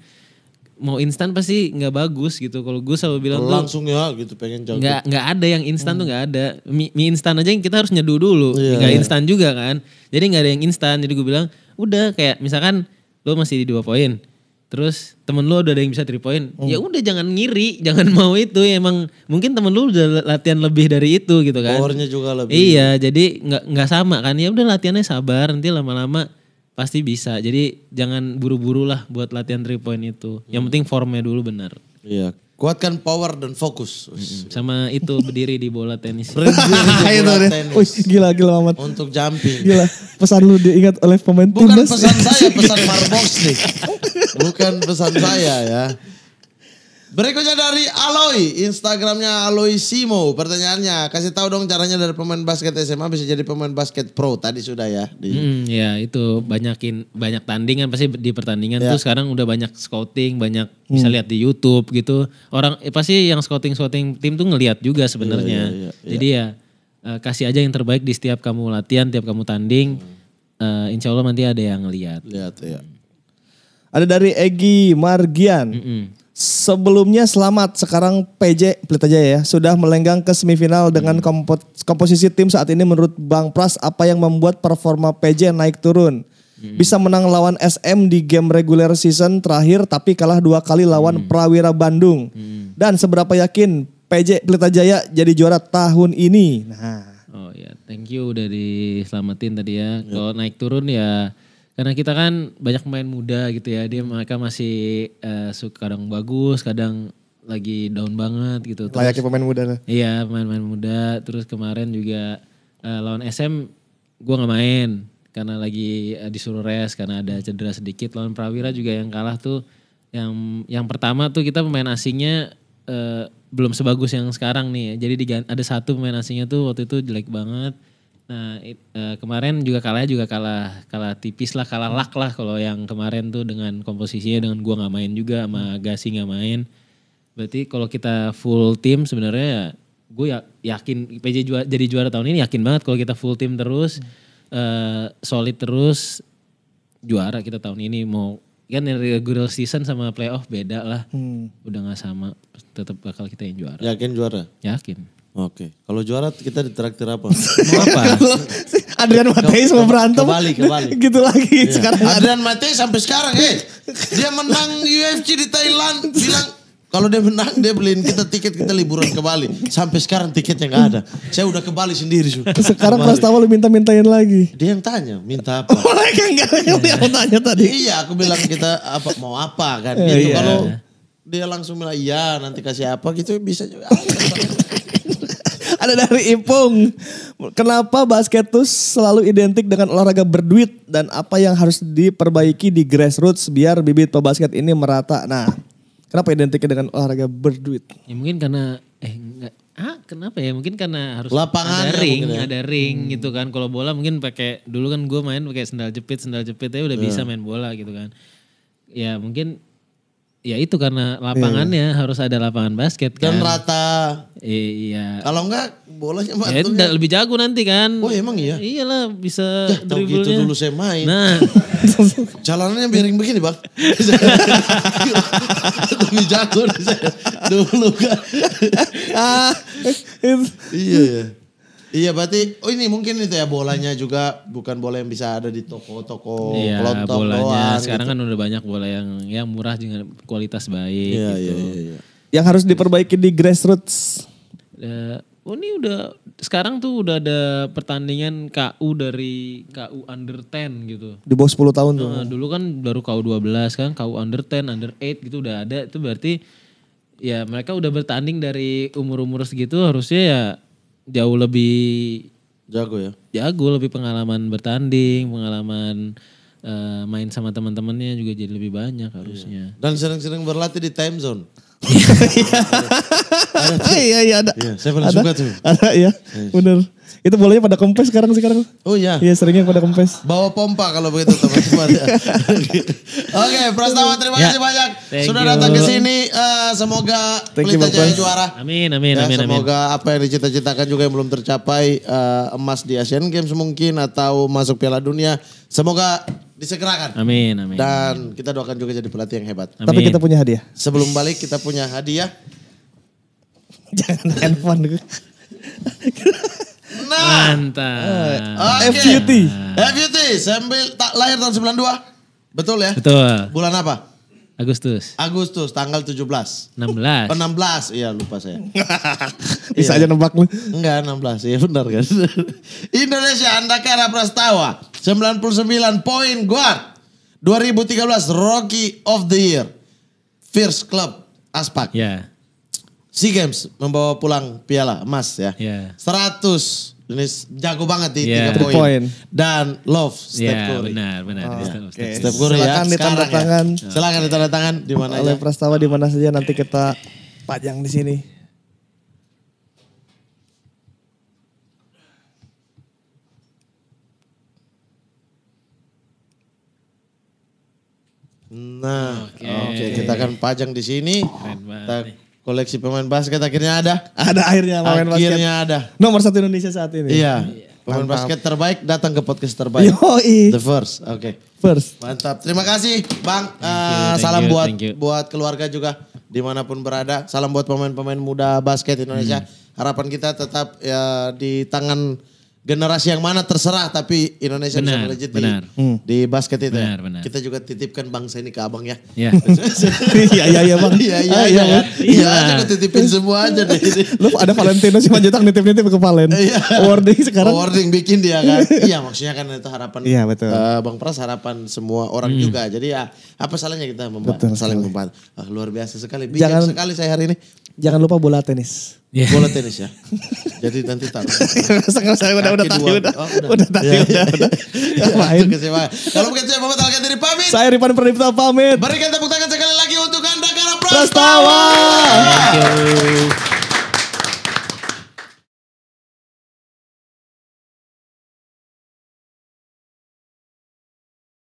Speaker 1: mau instan pasti nggak bagus gitu. Kalau gue selalu bilang tuh
Speaker 3: langsung ya gitu pengen jauh.
Speaker 1: Nggak ada yang instan tuh nggak ada. Mie instan aja yang kita harus nyeduh dulu. Nggak instan juga kan. Jadi nggak ada yang instan. Jadi gue bilang udah kayak misalkan lo masih di 2 poin. Terus temen lu udah ada yang bisa 3 point. Ya udah jangan ngiri, jangan mau itu. Emang mungkin temen lu udah latihan lebih dari itu gitu kan.
Speaker 3: Powernya juga lebih.
Speaker 1: Iya, jadi nggak sama kan. Ya udah latihannya sabar, nanti lama-lama pasti bisa. Jadi jangan buru-buru lah buat latihan 3 point itu. Yang penting formnya dulu benar.
Speaker 3: Iya, kuatkan power dan fokus.
Speaker 1: Sama itu berdiri di bola tenis.
Speaker 3: Berdiri di bola tenis.
Speaker 2: Wih, gila amat.
Speaker 3: Untuk jumping.
Speaker 2: Gila, pesan lu diingat oleh pemain
Speaker 3: Bukan
Speaker 2: timnas.
Speaker 3: pesan saya, pesan Marbox nih. Bukan pesan saya ya. Berikutnya dari Aloy, Instagramnya Aloy Simo. Pertanyaannya, kasih tahu dong caranya dari pemain basket SMA bisa jadi pemain basket pro. Tadi sudah ya.
Speaker 1: Ya itu banyak tandingan pasti di pertandingan tuh sekarang udah banyak scouting, banyak bisa lihat di YouTube gitu. Orang pasti yang scouting tim tuh ngelihat juga sebenarnya. Jadi ya kasih aja yang terbaik di setiap kamu latihan, tiap kamu tanding. Insya Allah nanti ada yang ngelihat.
Speaker 3: Lihat ya.
Speaker 2: Ada dari Egi Margian. Sebelumnya selamat, sekarang PJ Pelita Jaya ya sudah melenggang ke semifinal dengan komposisi tim saat ini. Menurut Bang Pras, apa yang membuat performa PJ naik turun? Bisa menang lawan SM di game regular season terakhir tapi kalah 2 kali lawan Prawira Bandung. Dan seberapa yakin PJ Pelita Jaya jadi juara tahun ini? Nah.
Speaker 1: Oh ya, thank you udah diselamatin tadi ya. Kalau naik turun ya karena kita kan banyak pemain muda gitu ya, mereka masih kadang bagus, kadang lagi down banget gitu.
Speaker 2: Layaknya pemain muda lah.
Speaker 1: Iya, pemain muda. Terus kemarin juga lawan SM gue gak main karena lagi disuruh rest karena ada cedera sedikit. Lawan Prawira juga yang kalah tuh, yang pertama tuh kita pemain asingnya belum sebagus yang sekarang nih. Jadi ada satu pemain asingnya tuh waktu itu jelek banget. Nah kemarin juga kalah tipis lah, kalah luck lah kalau yang kemarin tuh dengan komposisinya dengan gua nggak main juga sama Gasi nggak main. Berarti kalau kita full tim sebenarnya gue yakin PJ jadi juara tahun ini, yakin banget kalau kita full tim terus solid terus juara kita tahun ini. Mau kan regular season sama playoff beda lah, udah nggak sama, tetap bakal kita yang juara.
Speaker 3: Yakin juara?
Speaker 1: Yakin.
Speaker 3: Oke, kalau juara kita ditraktir apa?
Speaker 1: Mau apa?
Speaker 2: Adrian Matei sama berantem.
Speaker 3: Kembali.
Speaker 2: Gitu lagi sekarang.
Speaker 3: Adrian Matei sampai sekarang dia menang UFC di Thailand, bilang kalau dia menang dia beliin kita tiket, kita liburan ke Bali. Sampai sekarang tiketnya gak ada. Saya udah ke Bali sendiri.
Speaker 2: Sekarang Prastawa lu mintain lagi.
Speaker 3: Dia yang tanya, minta apa?
Speaker 2: Mereka enggak yang dia mau tanya tadi.
Speaker 3: Iya, aku bilang kita mau apa kan gitu. Kalau dia langsung bilang iya nanti kasih apa gitu bisa juga.
Speaker 2: Ada dari Ipung. Kenapa basket tuh selalu identik dengan olahraga berduit dan apa yang harus diperbaiki di grassroots biar bibit pebasket ini merata? Nah, kenapa identiknya dengan olahraga berduit?
Speaker 1: Ya mungkin karena kenapa ya? Mungkin karena harus
Speaker 3: lapangan
Speaker 1: ada ring gitu kan. Kalau bola mungkin pakai, dulu kan gue main pakai sendal jepit aja udah bisa main bola gitu kan. Ya mungkin ya itu karena lapangannya harus ada lapangan basket kan.
Speaker 3: Dan rata.
Speaker 1: Iya.
Speaker 3: Kalau enggak bolanya
Speaker 1: ya itu lebih jago nanti kan.
Speaker 3: Oh emang iya?
Speaker 1: Iyalah bisa
Speaker 3: tahu gitu dulu saya main.
Speaker 1: Nah.
Speaker 3: Jalanannya miring begini bang. Lebih jago nih saya. Dulu kan. Iya ya. Iya berarti, ini mungkin itu ya bolanya juga bukan bola yang bisa ada di toko-toko
Speaker 1: kelontong bolanya
Speaker 3: doang.
Speaker 1: Sekarang
Speaker 3: gitu.
Speaker 1: kan udah banyak bola yang murah dengan kualitas baik gitu.
Speaker 3: Iya.
Speaker 2: Yang harus diperbaiki di grassroots.
Speaker 1: Ini udah sekarang tuh udah ada pertandingan KU dari KU under 10 gitu.
Speaker 2: Di bawah 10 tahun tuh.
Speaker 1: Nah, dulu kan baru KU 12 kan, KU under 10, under 8 gitu udah ada. Itu berarti ya mereka udah bertanding dari umur-umur segitu harusnya ya jauh lebih
Speaker 3: Jago ya.
Speaker 1: jago, lebih pengalaman bertanding, pengalaman main sama teman-temannya juga jadi lebih banyak harusnya.
Speaker 3: Dan sering-sering berlatih di time zone.
Speaker 2: Iya ada.
Speaker 3: Iya, saya paling suka tuh.
Speaker 2: Ada ya, bener. Itu bolanya pada kempes sekarang.
Speaker 3: Oh iya.
Speaker 2: Iya seringnya pada kempes.
Speaker 3: Bawa pompa kalau begitu teman-teman. Oke, Prastawa terima kasih banyak
Speaker 1: Thank
Speaker 3: sudah
Speaker 1: you.
Speaker 3: datang ke sini. Semoga
Speaker 2: Thank you,
Speaker 3: Pelita Jaya
Speaker 2: Bang.
Speaker 3: juara.
Speaker 1: Amin.
Speaker 3: Ya, semoga apa yang dicita-citakan juga yang belum tercapai, emas di Asian Games mungkin atau masuk Piala Dunia, semoga disegerakan.
Speaker 1: Amin.
Speaker 3: Dan kita doakan juga jadi pelatih yang hebat.
Speaker 2: Tapi kita punya hadiah.
Speaker 3: Sebelum balik kita punya hadiah.
Speaker 2: Jangan handphone.
Speaker 3: Nah,
Speaker 1: Mantap.
Speaker 3: oke.
Speaker 2: FUT.
Speaker 3: FUT, lahir tahun 92. Betul ya?
Speaker 1: Betul.
Speaker 3: Bulan apa?
Speaker 1: Agustus
Speaker 3: Agustus, tanggal 17.
Speaker 1: 16.
Speaker 3: 16, iya lupa saya.
Speaker 2: Bisa aja nebak lu.
Speaker 3: Enggak, 16, iya benar kan. Indonesia, Andakara Prastawa, 99 poin guard. 2013 Rookie of the Year. First Club Aspak.
Speaker 1: Ya.
Speaker 3: SEA Games membawa pulang piala emas ya.
Speaker 1: Ya.
Speaker 3: 100. Ini jago banget di
Speaker 1: Ya.
Speaker 3: 3
Speaker 2: 3 poin.
Speaker 3: poin. Dan Love, Steph
Speaker 1: Ya,
Speaker 3: Curry.
Speaker 1: benar.
Speaker 2: Oke.
Speaker 3: Steph Curry ya.
Speaker 2: Silakan
Speaker 3: Sekarang
Speaker 2: ditandatangan
Speaker 3: ya. Silakan ditandatangan di mana aja.
Speaker 2: oleh Prastawa di mana saja, nanti kita pajang di sini.
Speaker 3: Nah, oke, kita akan pajang di sini.
Speaker 1: Keren banget
Speaker 3: Kita
Speaker 1: nih.
Speaker 3: koleksi pemain basket akhirnya ada.
Speaker 2: Ada akhirnya pemain basket.
Speaker 3: Akhirnya ada.
Speaker 2: Nomor 1 Indonesia saat ini.
Speaker 3: Iya. Pemain
Speaker 2: Mantap.
Speaker 3: basket terbaik datang ke podcast terbaik.
Speaker 2: Yoi.
Speaker 3: The first. Oke.
Speaker 2: First.
Speaker 3: Mantap. Terima kasih, Bang.
Speaker 1: Thank
Speaker 3: Salam
Speaker 1: you,
Speaker 3: buat
Speaker 1: thank you.
Speaker 3: buat keluarga juga dimanapun berada. Salam buat pemain-pemain muda basket Indonesia. Harapan kita tetap ya di tangan generasi yang mana terserah, tapi Indonesia bisa
Speaker 1: Benar,
Speaker 3: melejit
Speaker 1: benar.
Speaker 3: di basket itu ya.
Speaker 1: Benar.
Speaker 3: Kita juga titipkan bangsa ini ke abang ya.
Speaker 1: Ya.
Speaker 2: Iya Bang.
Speaker 3: Iya kan? Iya aja gue titipin semua aja deh.
Speaker 2: Lu ada Valentino sih Manjutang nitip-nitip ke Valen.
Speaker 3: Iya.
Speaker 2: Awarding sekarang.
Speaker 3: Awarding bikin dia kan. Iya maksudnya kan itu harapan.
Speaker 2: Iya, betul.
Speaker 3: Bang Pras harapan semua orang juga. Jadi ya apa salahnya kita
Speaker 2: Betul
Speaker 3: saling
Speaker 2: sekali.
Speaker 3: membantu. Luar biasa sekali. Bijak
Speaker 2: Jangan-
Speaker 3: sekali saya hari ini.
Speaker 2: Jangan lupa bola tenis.
Speaker 1: Ya.
Speaker 3: Bola tenis ya. Jadi nanti taruh.
Speaker 2: Sekarang saya udah
Speaker 3: Kaki
Speaker 2: tadi
Speaker 3: dua.
Speaker 2: udah.
Speaker 3: Oh,
Speaker 2: Udah tadi
Speaker 3: Iya,
Speaker 2: udah.
Speaker 3: iya.
Speaker 2: Main.
Speaker 3: Itu kecewa. Kalau begitu saya Muhammad Al-Qadiri pamit.
Speaker 2: Saya Rifan Pradipta pamit.
Speaker 3: Berikan tepuk tangan sekali lagi untuk Andakara
Speaker 2: Prastawa.
Speaker 3: Prastawa.
Speaker 1: Thank you.